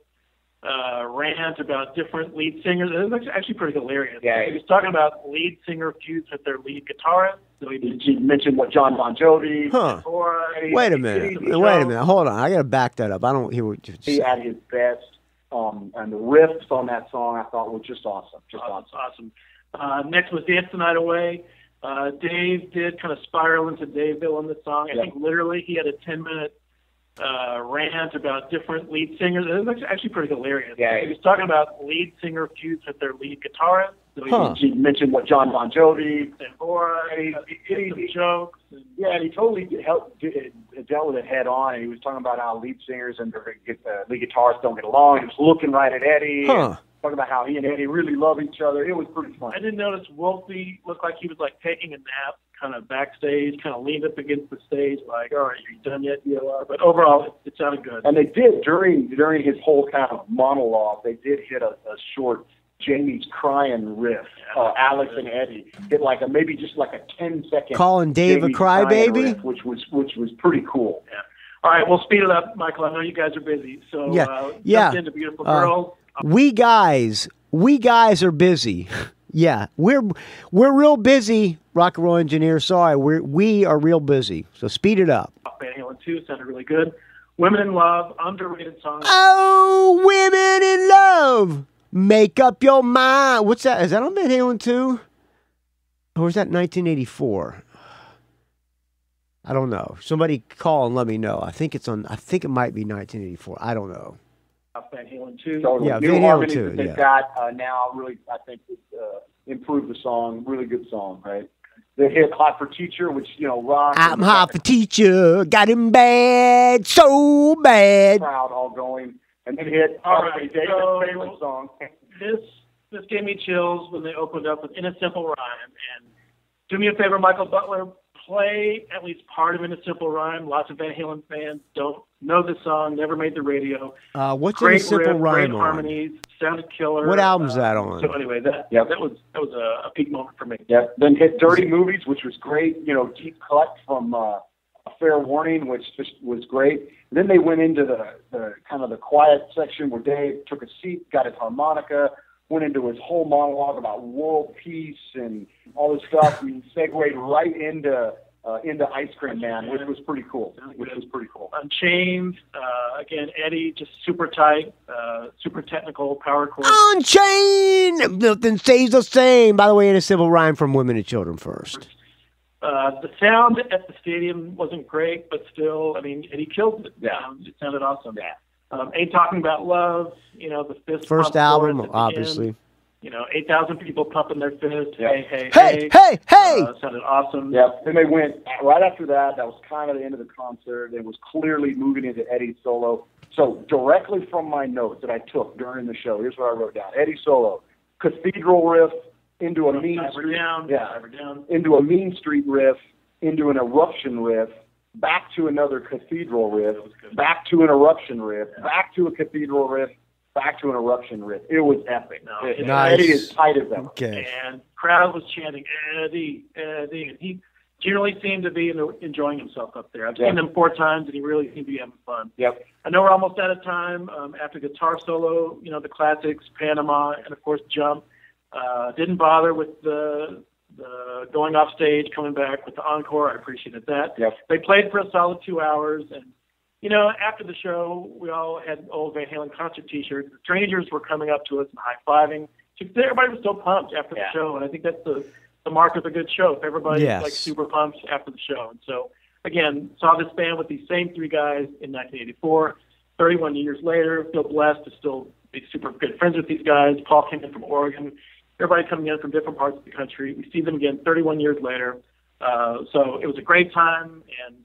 rant about different lead singers. It was actually pretty hilarious. Yeah, he was talking about lead singer feuds with their lead guitarist. So he mentioned what John Bon Jovi. Wait a minute. Hold on. I got to back that up. I don't hear what you're saying. He at his best. And the riffs on that song I thought were just awesome. Awesome. Next was Dance the Night Away. Dave did kind of spiral into Daveville on the song. I think literally he had a 10-minute rant about different lead singers. It was actually pretty hilarious. Yeah, he was talking about lead singer feuds with their lead guitarist. So he mentioned what John Bon Jovi. He jokes. And he totally dealt with it head on. And he was talking about how lead singers and lead guitarists don't get along. He was looking right at Eddie. Talking about how he and Eddie really love each other. It was pretty fun. I did notice Wolfie looked like he was like taking a nap, kind of backstage, kind of leaned up against the stage, like, all right, are you done yet, DLR? But overall, it sounded good. And they did, during his whole kind of monologue, they did hit a short Jamie's crying riff. Alex and Eddie hit maybe just like a 10-second. Calling Dave Jamie's a crybaby, riff, which was pretty cool. Yeah. All right, we'll speed it up, Michael. I know you guys are busy, so jump into Beautiful Girls. We guys are busy. Yeah, we're real busy. Rock and roll engineer. Sorry, we are real busy. So speed it up. Van Halen 2 sounded really good. Women in Love, underrated song. Oh, Women in Love. Make up your mind. What's that? Is that on Van Halen 2? Or is that 1984? I don't know. Somebody call and let me know. I think it might be 1984. I don't know. Van Halen 2. Totally. Yeah, New Van Halen 2. They've got now really, I think, improved the song. Really good song, right? They hit Hot for Teacher, which, rock. I'm hot for teacher. Got him bad, so bad. Crowd all going. And then hit David's favorite song. This gave me chills when they opened up with In a Simple Rhyme. And do me a favor, Michael Butler, play at least part of In a Simple Rhyme. Lots of Van Halen fans don't know this song, never made the radio. What's In a Simple Rhyme great on? harmonies, sounded killer. What album's that on? So anyway, that was a peak moment for me. Yeah. Then hit Dirty Movies, which was great. Deep cut from A Fair Warning, which just was great. And then they went into the kind of the quiet section where Dave took a seat, got his harmonica, went into his whole monologue about world peace and all this stuff. We segued right into Ice Cream Man, which was pretty cool. Unchained, again, Eddie, just super tight, super technical, power chord. Unchained! Nothing stays the same. By the way, In a Simple Rhyme from Women and Children first. The sound at the stadium wasn't great, but still, Eddie killed it. Yeah. It sounded awesome. Yeah. Ain't Talking About Love, the fist first pump album, chorus at the obviously. end. 8,000 people pumping their fist. Yeah. Hey, hey, Hey, hey, hey! Sounded awesome. Yeah, then they went, right after that, that was kind of the end of the concert. It was clearly moving into Eddie's solo. So directly from my notes that I took during the show, here's what I wrote down. Eddie solo, cathedral riff into a mean street. Into a mean street riff, into an eruption riff, back to another cathedral riff, back to an eruption riff, back to a cathedral riff, back to an eruption riff. It was epic. Nice. Eddie is tight as ever. Okay. And crowd was chanting, Eddie, Eddie. And he generally seemed to be enjoying himself up there. I've seen him 4 times, and he really seemed to be having fun. Yep. I know we're almost out of time. After guitar solo, the classics, Panama, and, of course, Jump. Didn't bother with the going off stage, coming back with the encore. I appreciated that. Yep. They played for a solid 2 hours, and after the show, we all had old Van Halen concert T-shirts. The strangers were coming up to us and high-fiving. Everybody was so pumped after the show, and I think that's the mark of a good show, if everybody's super pumped after the show. And so, again, saw this band with these same 3 guys in 1984. 31 years later, feel blessed to still be super good friends with these guys. Paul came in from Oregon. Everybody coming in from different parts of the country. We see them again 31 years later. So it was a great time, and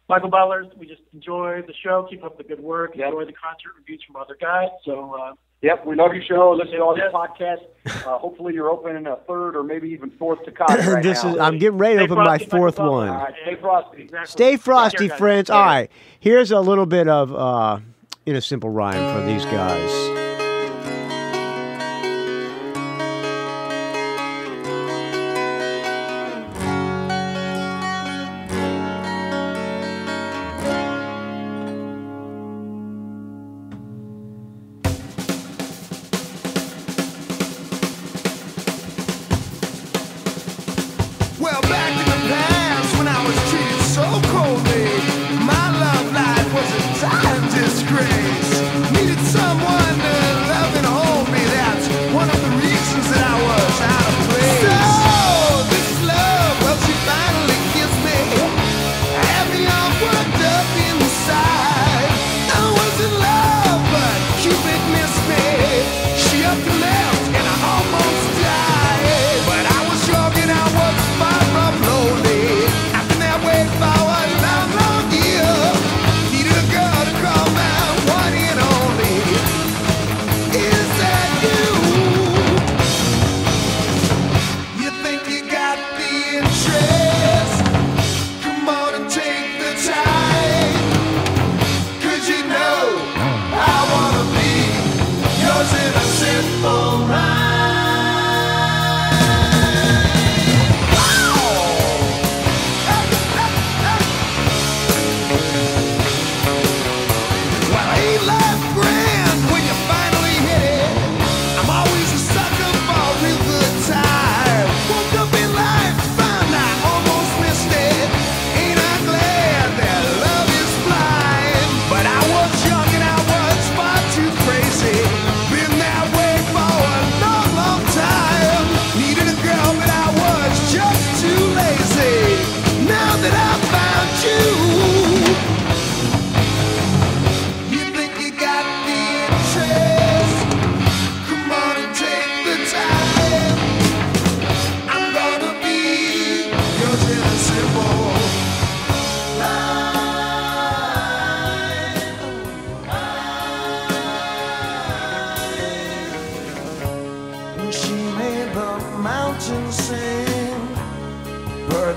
Michael Butler, we just enjoy the show. Keep up the good work. Enjoy the concert reviews from other guys. So, we love your show. Listen to all your podcasts. Hopefully, you're opening a 3rd or maybe even 4th Takata right now. I'm getting ready to open my 4th one. All right, stay frosty. Exactly. Stay frosty, friends. All right, here's a little bit of In a Simple Rhyme for these guys.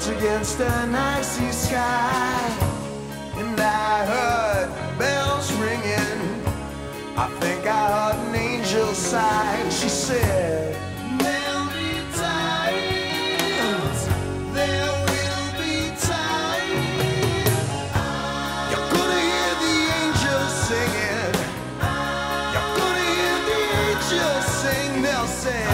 Against an icy sky, and I heard bells ringing. I think I heard an angel sigh, and she said, there'll be times, there will be times. You're gonna hear the angels singing. You're gonna hear the angels sing. They'll say,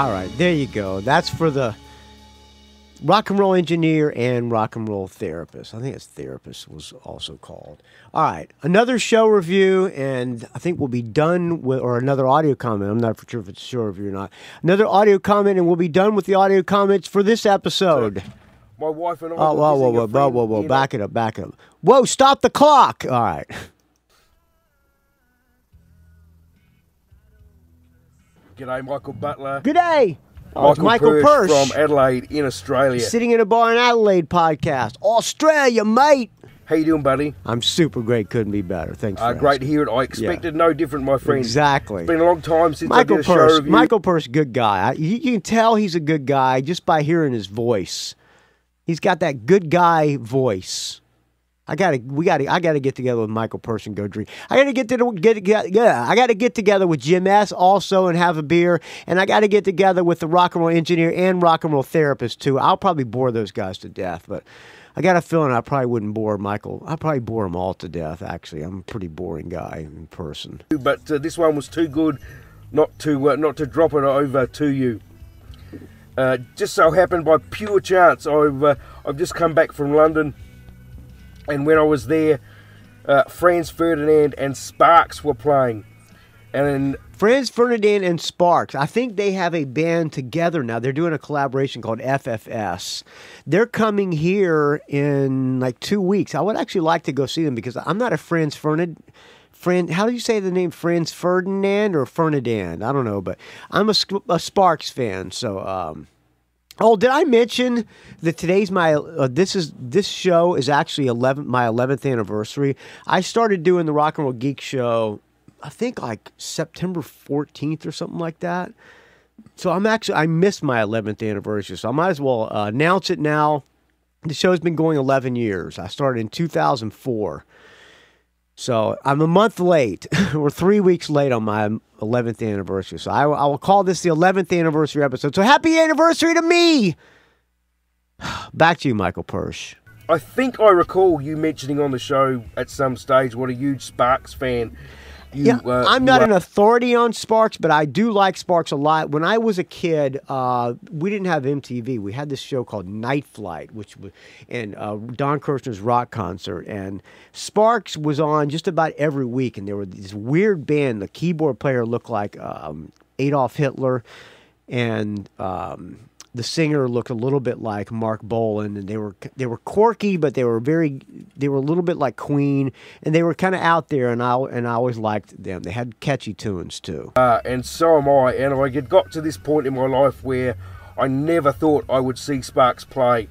All right, there you go. That's for the rock and roll engineer and rock and roll therapist. I think it's therapist was also called. All right, another show review, and I think we'll be done with, or another audio comment. I'm not sure if it's a show review or not. Another audio comment, and we'll be done with the audio comments for this episode. My wife and I. Whoa, back it up. Whoa, stop the clock. All right. G'day, Michael Butler. G'day. Oh, Michael Persh from Adelaide in Australia. Sitting in a bar in Adelaide podcast. Australia, mate. How you doing, buddy? I'm super great. Couldn't be better. Thanks for great to hear it. I expected no different, my friend. Exactly. It's been a long time since I did a show review. Michael Persh, good guy. You can tell he's a good guy just by hearing his voice. He's got that good guy voice. I gotta get together with Michael Persh and go drink. I gotta get together with Jim S. also and have a beer, and I gotta get together with the rock and roll engineer and rock and roll therapist too. I'll probably bore those guys to death, but I got a feeling I probably wouldn't bore Michael. I'd probably bore them all to death. Actually, I'm a pretty boring guy in person. But this one was too good not to drop it over to you. Just so happened by pure chance, I've just come back from London. And when I was there, Franz Ferdinand and Sparks were playing. And Franz Ferdinand and Sparks, I think they have a band together now. They're doing a collaboration called FFS. They're coming here in like 2 weeks. I would actually like to go see them because I'm not a Franz Ferdinand. How do you say the name? Franz Ferdinand or Ferdinand? I don't know, but I'm a Sparks fan. So, oh, did I mention that today's my this show is actually my 11th anniversary? I started doing the Rock and Roll Geek show, I think like September 14th or something like that. So I missed my 11th anniversary, so I might as well announce it now. The show's been going 11 years. I started in 2004. So I'm a month late. We're 3 weeks late on my 11th anniversary. So I will call this the 11th anniversary episode. So happy anniversary to me! Back to you, Michael Persh. I think I recall you mentioning on the show at some stage what a huge Sparks fan I'm not an authority on Sparks, but I do like Sparks a lot. When I was a kid, we didn't have MTV. We had this show called Night Flight, which was Don Kirshner's rock concert, and Sparks was on just about every week. And there were this weird band. The keyboard player looked like Adolf Hitler, and the singer looked a little bit like Mark Bolan, and they were quirky, but they were a little bit like Queen, and they were kind of out there, and I always liked them. They had catchy tunes too. And so am I, and I had got to this point in my life where I never thought I would see Sparks play.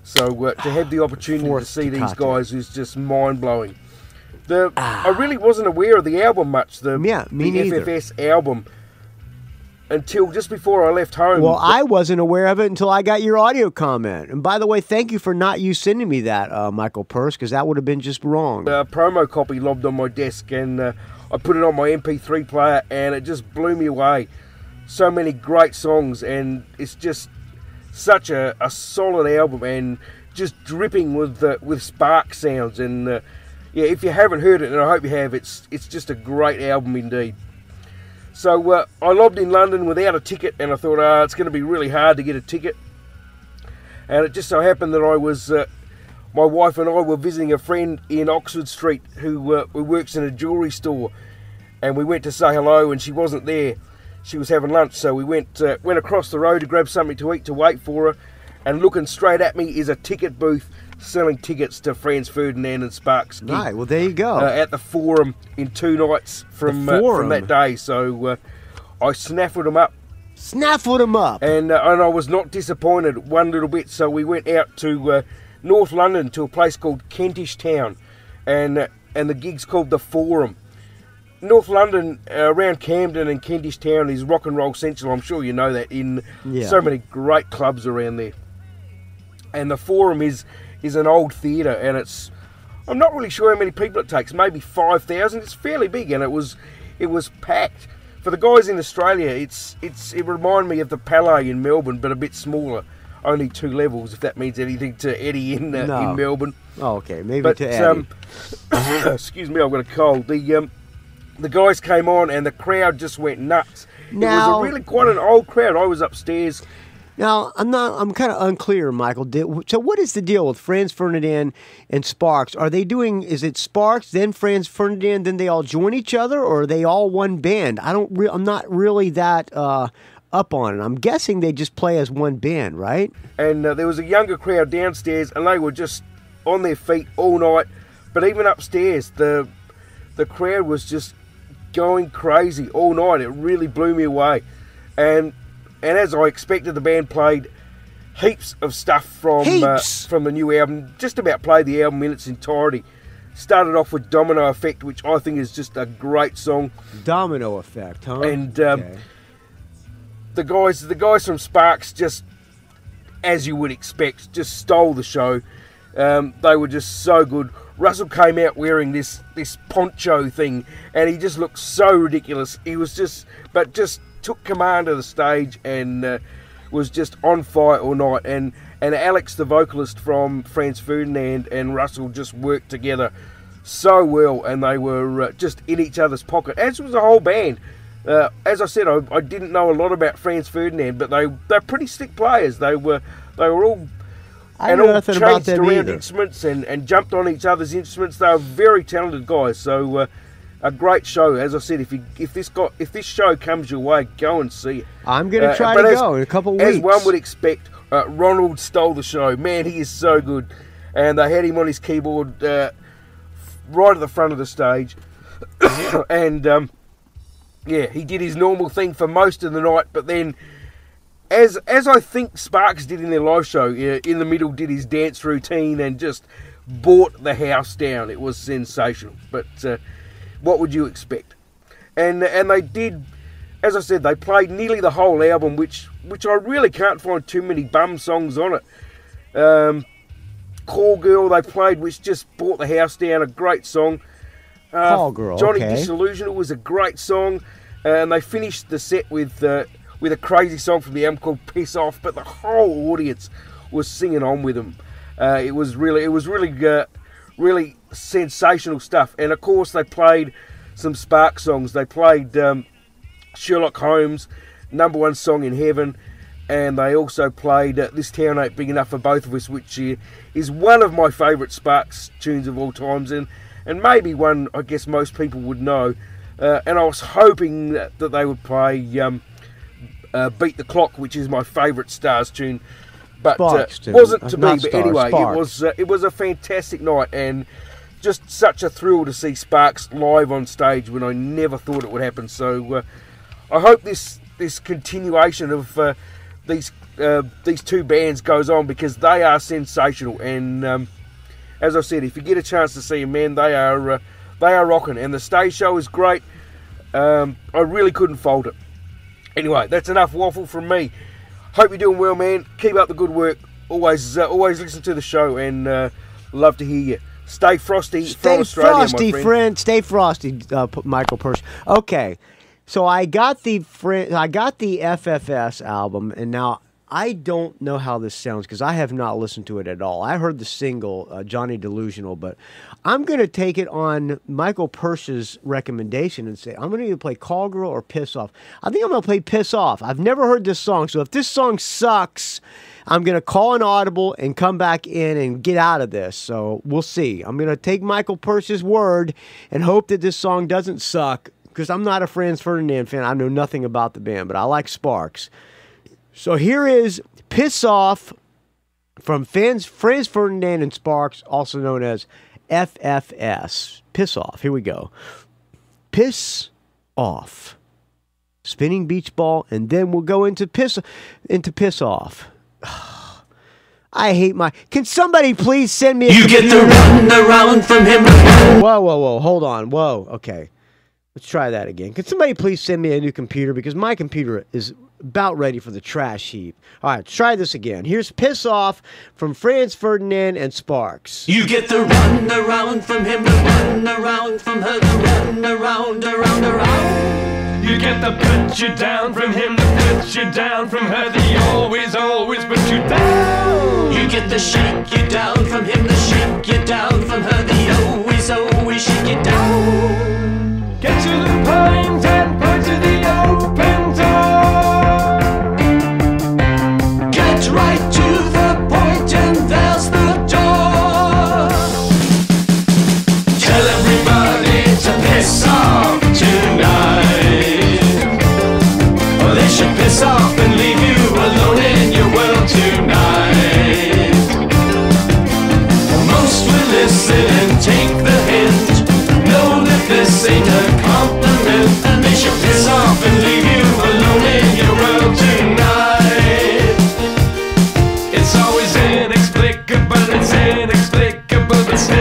So to have the opportunity to see these guys is just mind blowing. I really wasn't aware of the album much. The FFS album. Until just before I left home. Well, I wasn't aware of it until I got your audio comment. And by the way, thank you for not you sending me that, Michael Persh, because that would have been just wrong. A promo copy lobbed on my desk, and I put it on my MP3 player, and it just blew me away. So many great songs, and it's just such a solid album, and just dripping with Spark sounds. And if you haven't heard it, and I hope you have, it's just a great album indeed. So I lobbed in London without a ticket, and I thought, it's going to be really hard to get a ticket. And it just so happened that I was, my wife and I were visiting a friend in Oxford Street who works in a jewellery store, and we went to say hello, and she wasn't there. She was having lunch, so we went across the road to grab something to eat to wait for her, and looking straight at me is a ticket booth selling tickets to Franz Ferdinand and Sparks gig. Right, well, there you go. At the Forum in 2 nights from that day. So I snaffled them up. Snaffled them up. And I was not disappointed one little bit. So we went out to North London to a place called Kentish Town. And the gig's called the Forum. North London, around Camden and Kentish Town, is rock and roll central. I'm sure you know that, in so many great clubs around there. And the Forum is an old theatre, and I'm not really sure how many people it takes, maybe 5,000. It's fairly big, and it was packed. For the guys in Australia, it reminded me of the Palais in Melbourne, but a bit smaller, only 2 levels, if that means anything to Eddie in Melbourne. Oh, okay, maybe to Eddie. Excuse me, I've got a cold. The the guys came on and the crowd just went nuts. Now, it was really quite an old crowd. I was upstairs. Now, I'm kind of unclear, Michael. So what is the deal with Franz Ferdinand and Sparks? Are they doing, is it Sparks, then Franz Ferdinand, then they all join each other, or are they all one band? I'm not really that up on it. I'm guessing they just play as one band, right? And there was a younger crowd downstairs, and they were just on their feet all night. But even upstairs, the crowd was just going crazy all night. It really blew me away. And as I expected, the band played heaps of stuff from the new album. Just about played the album in its entirety. Started off with Domino Effect, which I think is just a great song. Domino Effect, huh? And the guys from Sparks, just as you would expect, just stole the show. They were just so good. Russell came out wearing this poncho thing, and he just looked so ridiculous. He was just took command of the stage and was just on fire all night. And Alex, the vocalist from Franz Ferdinand, and Russell just worked together so well, and they were just in each other's pocket, as was the whole band. As I said, I didn't know a lot about Franz Ferdinand, but they're pretty slick players. They were all. I know nothing about them around either. Instruments and jumped on each other's instruments. They were very talented guys. So a great show. As I said, if this show comes your way, go and see it. I'm going to try to go in a couple of weeks. As one would expect, Ronald stole the show. Man, he is so good. And they had him on his keyboard right at the front of the stage. And he did his normal thing for most of the night, but then, as I think Sparks did in their live show, in the middle did his dance routine and just brought the house down. It was sensational. But what would you expect? And they did, as I said, they played nearly the whole album, which I really can't find too many bum songs on it. Call Girl they played, which just brought the house down, a great song. Call Girl, Johnny okay. Disillusional was a great song. And they finished the set with a crazy song from the album called Piss Off, but the whole audience was singing on with them. It was really sensational stuff. And of course they played some Sparks songs. They played Sherlock Holmes, #1 song in heaven, and they also played This Town Ain't Big Enough for Both of Us, which is one of my favourite Sparks tunes of all times, and maybe one I guess most people would know. And I was hoping that they would play Beat the Clock, which is my favourite Stars tune, but wasn't to be. But anyway, it was a fantastic night, and just such a thrill to see Sparks live on stage when I never thought it would happen. So I hope this continuation of these two bands goes on, because they are sensational. And as I said, if you get a chance to see them, man, they are rocking, and the stage show is great. I really couldn't fault it. Anyway, that's enough waffle from me. Hope you're doing well, man. Keep up the good work. Always listen to the show, and love to hear you. Stay frosty from Australia, my friend. Friend. Stay frosty, Michael Persh. Okay, so I got the FFS album, and now I don't know how this sounds because I have not listened to it at all. I heard the single, Johnny Delusional, but I'm going to take it on Michael Persh's recommendation and say, I'm going to either play Call Girl or Piss Off. I think I'm going to play Piss Off. I've never heard this song, so if this song sucks, I'm going to call an audible and come back in and get out of this. So we'll see. I'm going to take Michael Persh's word and hope that this song doesn't suck, because I'm not a Franz Ferdinand fan. I know nothing about the band, but I like Sparks. So here is Piss Off from Franz Ferdinand and Sparks, also known as FFS. Piss Off. Here we go. Piss Off. Spinning beach ball, and then we'll go into Piss Off. I hate my... Can somebody please send me a... You get the run around from him. Whoa. Hold on. Whoa. Okay. Let's try that again. Can somebody please send me a new computer? Because my computer is about ready for the trash heap. All right, try this again. Here's Piss Off from Franz Ferdinand and Sparks. You get the run around from him, the run around from her, the run around. You get the put you down from him, the put you down from her, the always put you down. You get the shake you down from him, the shake you down from her, the always shake you down. Get to the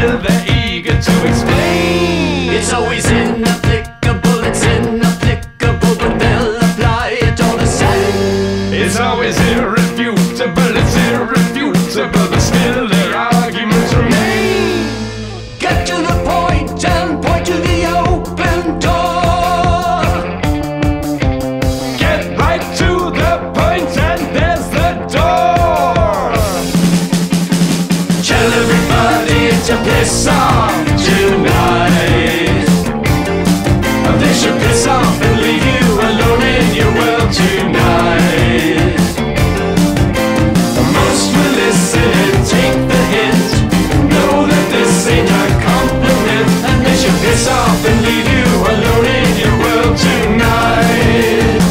still they're eager to explain. It's always inapplicable, it's inapplicable, but they'll apply it all the same. It's always irrefutable, it's irrefutable, but still their arguments remain. Get to the point and point to the open door. Get right to the point and there's the door. Tell everybody to piss off tonight. They should piss off and leave you alone in your world tonight. Most will listen and take the hint. Know that this ain't a compliment, and they should piss off and leave you alone in your world tonight.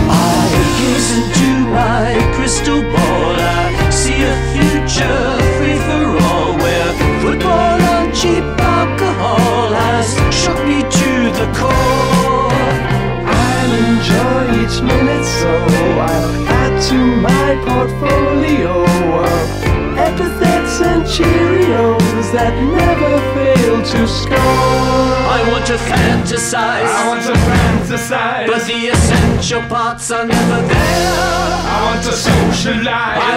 I gaze into my crystal ball. I see a future free for all, where football and cheap alcohol has shook me to the core. I'll enjoy each minute, so I'll add to my portfolio of epithets and Cheerios that never fail to score. I want to fantasize, but the essential parts are never there. I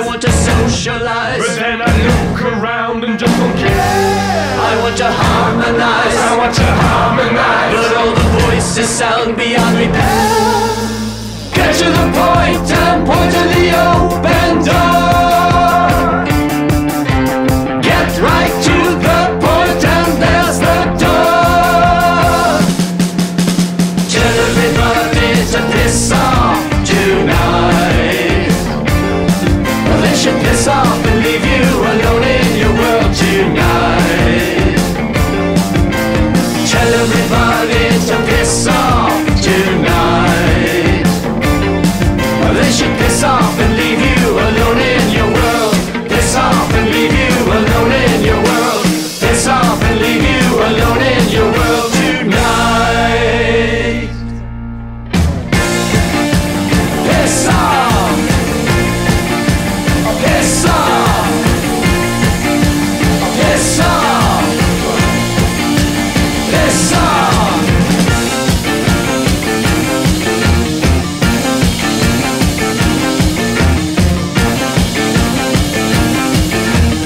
want to socialize, but then I look around and just don't care. I want to harmonize, but all the voices sound beyond repair. Get to the point and point to the open door. Get right to the point and there's the door. Tell everybody to piss off tonight. They should piss off and leave you alone in your world tonight. Tell everybody to piss off tonight. They should piss off and leave you alone in your world. Piss off and leave you alone in your world. Piss off and leave you alone in your world tonight. Piss off. Piss off. Piss off. Piss off.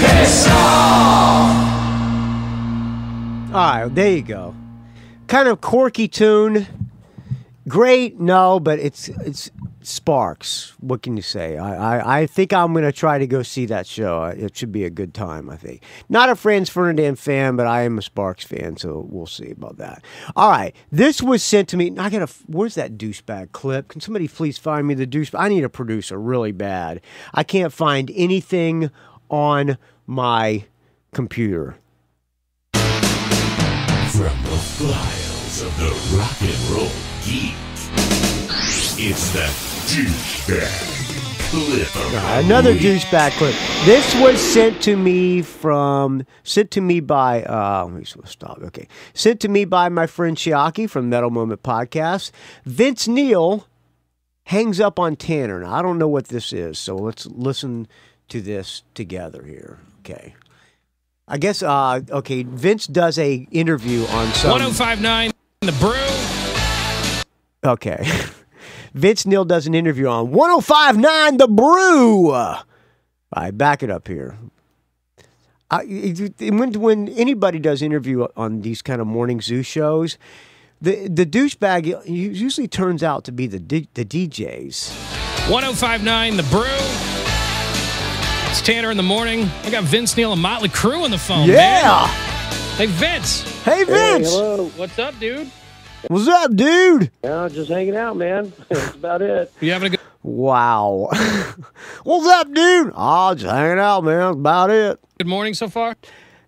Piss off. All right, there you go. Kind of quirky tune. Great, no, but it's Sparks. What can you say? I think I'm going to try to go see that show. It should be a good time, I think. Not a Franz Ferdinand fan, but I am a Sparks fan, so we'll see about that. All right, this was sent to me. Where's that douchebag clip? Can somebody please find me the douchebag? I need a producer really bad. I can't find anything on my computer. From the files of the Rock and Roll Geek, it's the douchebag clip. Another douchebag clip. This was sent to me by my friend Chiaki from Metal Moment Podcast. Vince Neil hangs up on Tanner. Now, I don't know what this is, so let's listen to this together here. Okay. I guess, Vince does a interview on some... 105.9 The Brew. Okay. Vince Neil does an interview on 105.9 The Brew. All right, back it up here. When anybody does interview on these kind of morning zoo shows, the douchebag usually turns out to be the DJs. 105.9 The Brew. It's Tanner in the morning. I got Vince Neil and Motley Crue on the phone, man. Hey, Vince. Hey, Vince. Hey, hello. What's up, dude? What's up, dude? Yeah, just hanging out, man. That's about it. You having a good... Wow. What's up, dude? Oh, just hanging out, man. That's about it. Good morning so far?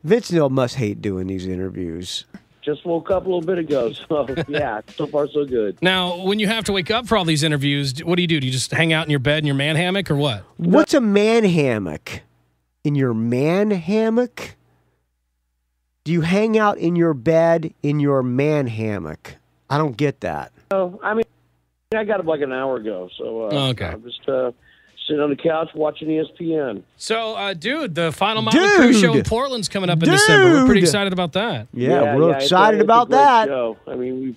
Vince Neil must hate doing these interviews. Just woke up a little bit ago, so yeah, so far so good. Now, when you have to wake up for all these interviews, what do? Do you just hang out in your bed in your man hammock or what? What's a man hammock? In your man hammock? Do you hang out in your bed in your man hammock? I don't get that. I mean, I got up like an hour ago, so okay. I'm just sitting on the couch watching ESPN. So, dude, the final Motley Crue show in Portland's coming up in December. We're pretty excited about that. Yeah, we're excited about it's a great that. Show. I mean,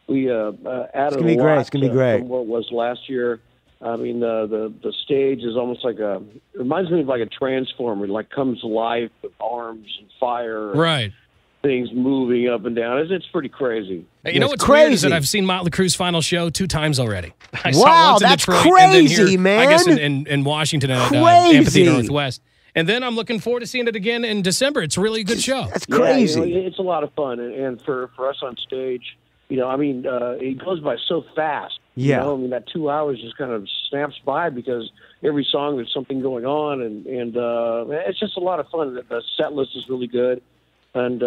we added It's gonna be great. It's gonna be great. From what it was last year. I mean, the stage is almost like it reminds me of like a transformer. It like comes alive with arms and fire. Right. Things moving up and down. It's pretty crazy. Hey, you know what's weird is that I've seen Motley Crue's final show 2 times already. I saw Wow, once in that's Detroit, crazy, and then here, man. I guess in Washington at Amphitheater Northwest. And then I'm looking forward to seeing it again in December. It's a really good show. That's crazy. Yeah, it's a lot of fun. And for us on stage, I mean, it goes by so fast. Yeah. I mean, that 2 hours just kind of snaps by because every song there's something going on. And it's just a lot of fun. The set list is really good. And,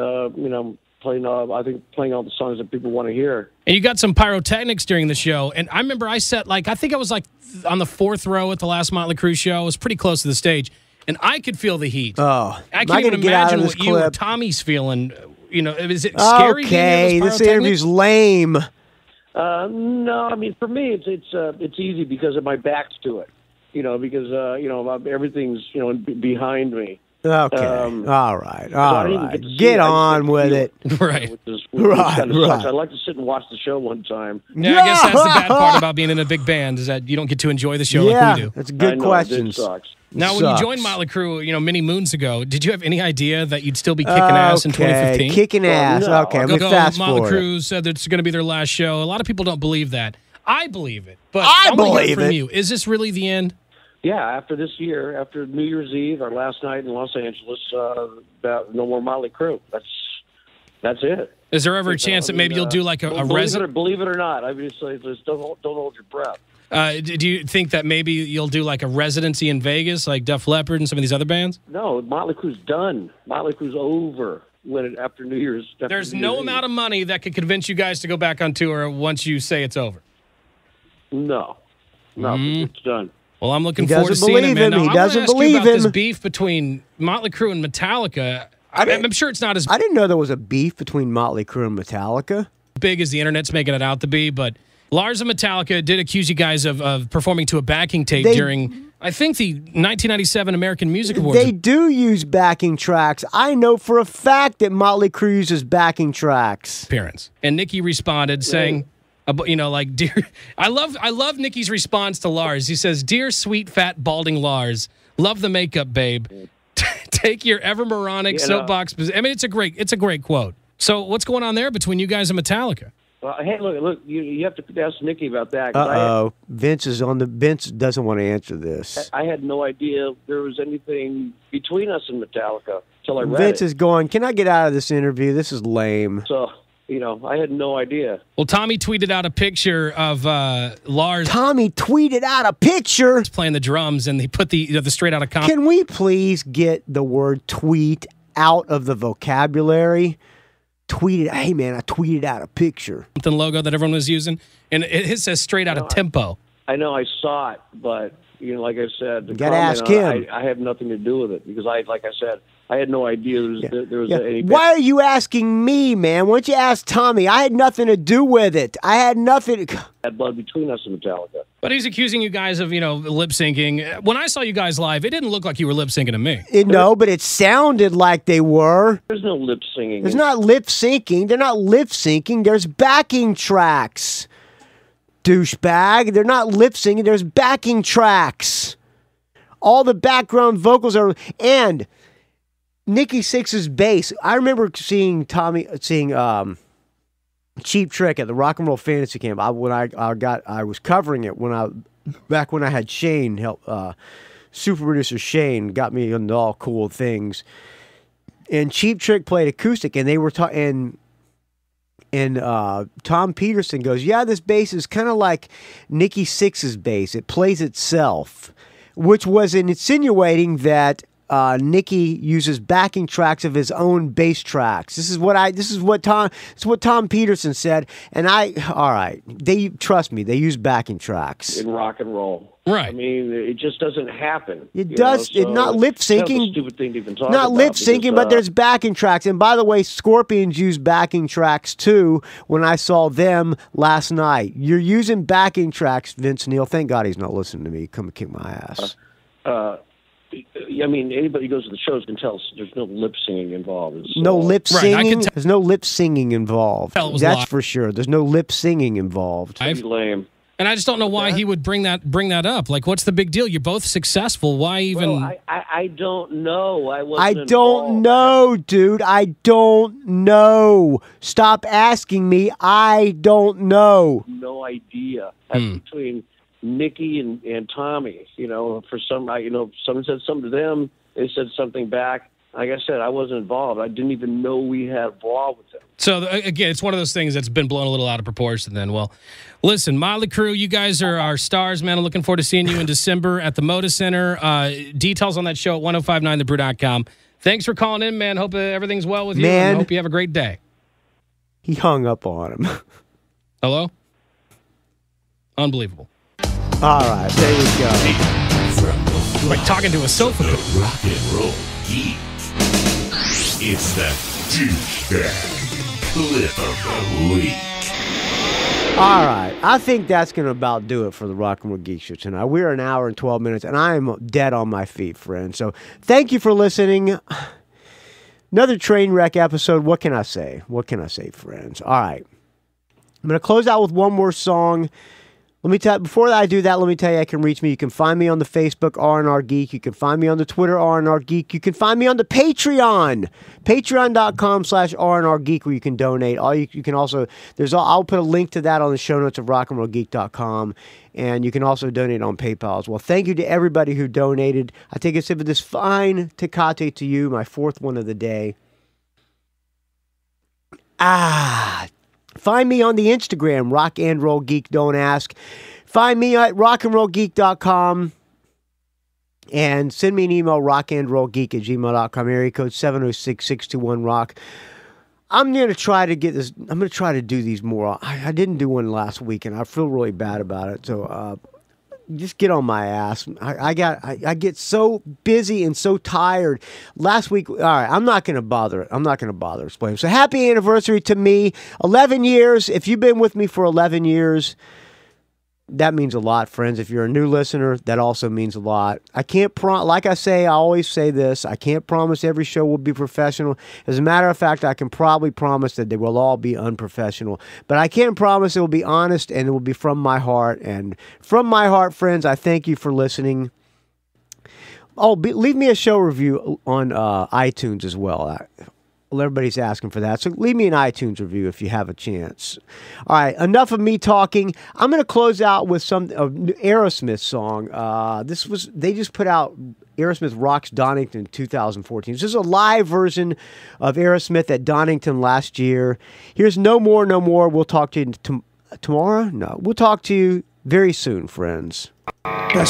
playing all the songs that people want to hear. And you got some pyrotechnics during the show. And I remember I sat I think I was like on the 4th row at the last Motley Crue show. I was pretty close to the stage. And I could feel the heat. Oh, I can't even imagine what you or Tommy's feeling. Is it scary? Okay, this interview's lame. No, I mean, for me, it's easy because of my back's to it. Because everything's, behind me. Okay. All right. Get on with it. Right. Which kind of sucks. I'd like to sit and watch the show one time. Yeah, I guess that's the bad part about being in a big band is that you don't get to enjoy the show like we do. That's a good question. It sucks. Now, when you joined Motley Crue, many moons ago, did you have any idea that you'd still be kicking ass in 2015? Kicking ass. No. Okay, let me fast forward. Motley Crue said that it's going to be their last show. A lot of people don't believe that. I believe it, but I believe believe from it. you. Is this really the end? Yeah, after this year, after New Year's Eve, our last night in Los Angeles, no more Motley Crue. That's it. Is there ever a chance that maybe you'll do like a resident? Believe it or not, I mean, just don't hold your breath. Do you think that maybe you'll do like a residency in Vegas, like Def Leppard and some of these other bands? No, Motley Crue's done. Motley Crue's over after New Year's. There's no amount of money that could convince you guys to go back on tour once you say it's over. No, it's done. Well, I'm looking forward to seeing it, man. Now, He doesn't believe him. This beef between Motley Crue and Metallica. I'm sure it's not as I didn't know there was a beef between Motley Crue and Metallica. Big as the internet's making it out to be, but Lars and Metallica did accuse you guys of performing to a backing tape during, I think, the 1997 American Music Awards. They do use backing tracks. I know for a fact that Motley Crue uses backing tracks. Appearance. And Nikki responded saying, dear, I love Nikki's response to Lars. He says, "Dear sweet fat balding Lars, love the makeup, babe. Take your ever moronic soapbox." I mean, it's a great quote. So what's going on there between you guys and Metallica? Well, hey, look, you have to ask Nikki about that. Vince doesn't want to answer this. I had no idea there was anything between us and Metallica until I read Vince it. is going, "Can I get out of this interview? This is lame." So, I had no idea. Well, Tommy tweeted out a picture of Lars. Tommy tweeted out a picture playing the drums, and he put the straight out of Compton. Can we please get the word tweet out of the vocabulary? Hey man, I tweeted out a picture. The logo that everyone was using, and it says straight out of Tempo. I know I saw it, but like I said, you gotta ask him. I have nothing to do with it because like I said, I had no idea there was any. Why are you asking me, man? Why don't you ask Tommy? I had nothing to do with it. I had nothing. Had blood between us and Metallica. But he's accusing you guys of, lip syncing. When I saw you guys live, it didn't look like you were lip syncing to me. No, but it sounded like they were. There's no lip singing. There's not lip syncing. They're not lip syncing. There's backing tracks. Douchebag. They're not lip syncing. There's backing tracks. All the background vocals are. And Nikki Sixx's bass. I remember seeing Cheap Trick at the Rock and Roll Fantasy Camp. I was covering it back when I had Shane help. Super producer Shane got me into all cool things. And Cheap Trick played acoustic, and they were talking. And Tom Peterson goes, "Yeah, this bass is kind of like Nikki Sixx's bass. It plays itself," which was insinuating that Nicky uses backing tracks of his own bass tracks. This is what Tom Peterson said. And all right, trust me, they use backing tracks in rock and roll. Right. I mean, it just doesn't happen. It does. It's not lip syncing. Kind of a stupid thing to even talk about. Not lip syncing, but there's backing tracks. And by the way, Scorpions use backing tracks too. When I saw them last night, you're using backing tracks, Vince Neil. Thank God he's not listening to me. Come and kick my ass. I mean, anybody who goes to the shows can tell there's no lip singing involved. No lip singing. There's no lip singing involved. That's live. for sure. There's no lip singing involved. Pretty lame. And I just don't know why he would bring that up. Like, what's the big deal? You're both successful. Why even? Well, I don't know. I don't know, dude. I don't know. Stop asking me. I don't know. No idea. That's between Nicky and Tommy. You know, for some, someone said something to them. They said something back. Like I said, I wasn't involved. I didn't even know we had involved with them. So, again, it's one of those things that's been blown a little out of proportion then. Well, listen, Motley Crue, you guys are our stars, man. I'm looking forward to seeing you in December at the Moda Center. Details on that show at 1059thebrew.com. Thanks for calling in, man. Hope everything's well with you. And hope you have a great day. He hung up on him. Hello? Unbelievable. All right, there we go. Like talking to a sofa. Rock and roll geek. It's the douchebag clip of the week. All right, I think that's going to about do it for the Rock and Roll Geek Show tonight. We're an hour and 12 minutes, and I am dead on my feet, friends. So thank you for listening. Another train wreck episode. What can I say? What can I say, friends? All right, I'm going to close out with one more song. Let me tell you, before I do that, let me tell you, I can reach me. You can find me on the Facebook, R&R Geek. You can find me on the Twitter, R&R Geek. You can find me on the Patreon, patreon.com/R&R Geek, where you can donate. You can also, I'll put a link to that on the show notes of rockandrollgeek.com, and you can also donate on PayPal as well. Thank you to everybody who donated. I take a sip of this fine Tecate to you, my fourth one of the day. Find me on the Instagram, Rock and Roll Geek, don't ask. Find me at rockandrollgeek.com and send me an email, rockandrollgeek@gmail.com, area code 706-621-ROCK. I'm going to try to get this, I'm going to try to do these more. I didn't do one last week, and I feel really bad about it, so just get on my ass. I get so busy and so tired. Last week, all right, I'm not going to bother explaining. So happy anniversary to me. 11 years. If you've been with me for 11 years, that means a lot, friends. If you're a new listener, that also means a lot. I can't like I say, I always say this, I can't promise every show will be professional. As a matter of fact, I can probably promise that they will all be unprofessional. But I can promise it will be honest and it will be from my heart. And from my heart, friends, I thank you for listening. Leave me a show review on iTunes as well. Everybody's asking for that. So leave me an iTunes review if you have a chance. All right, enough of me talking. I'm going to close out with some Aerosmith song. They just put out Aerosmith Rocks Donington 2014. This is a live version of Aerosmith at Donington last year. Here's No More, No More. We'll talk to you tomorrow? No, we'll talk to you very soon, friends. Blood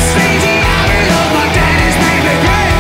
stains the ivory of my daddy's baby grave.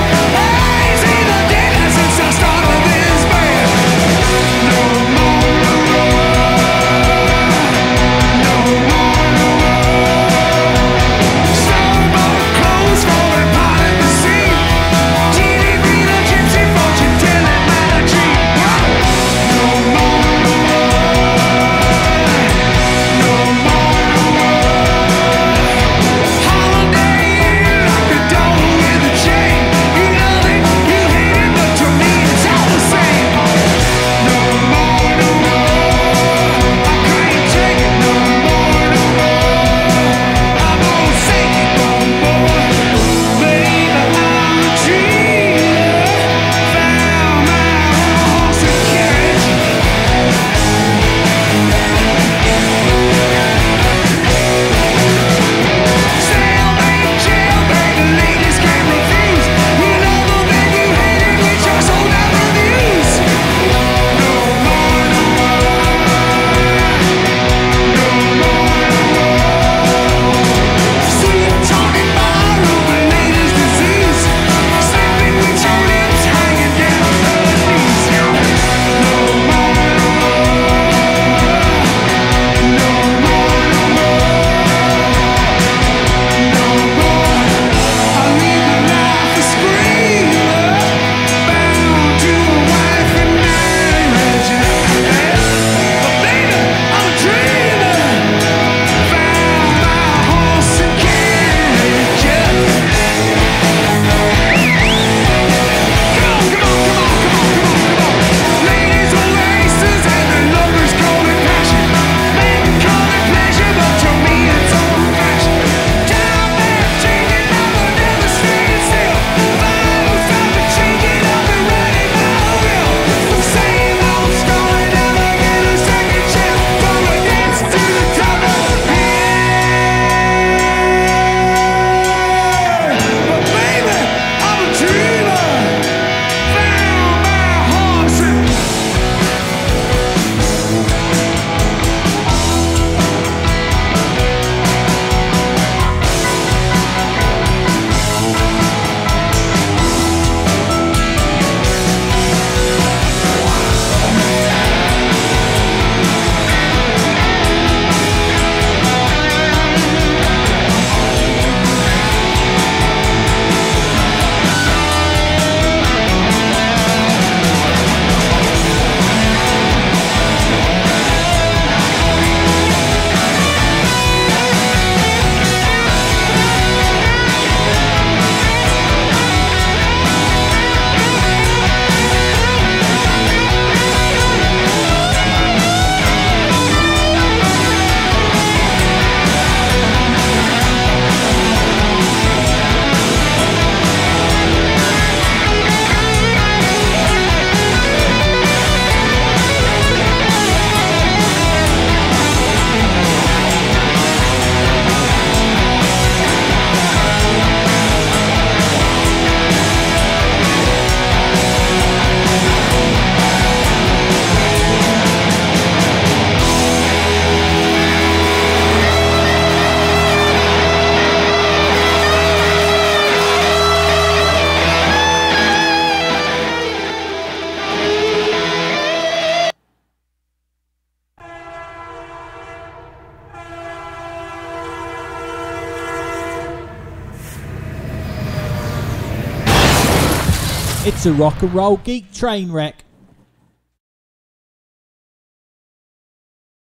the Rock and Roll Geek train wreck.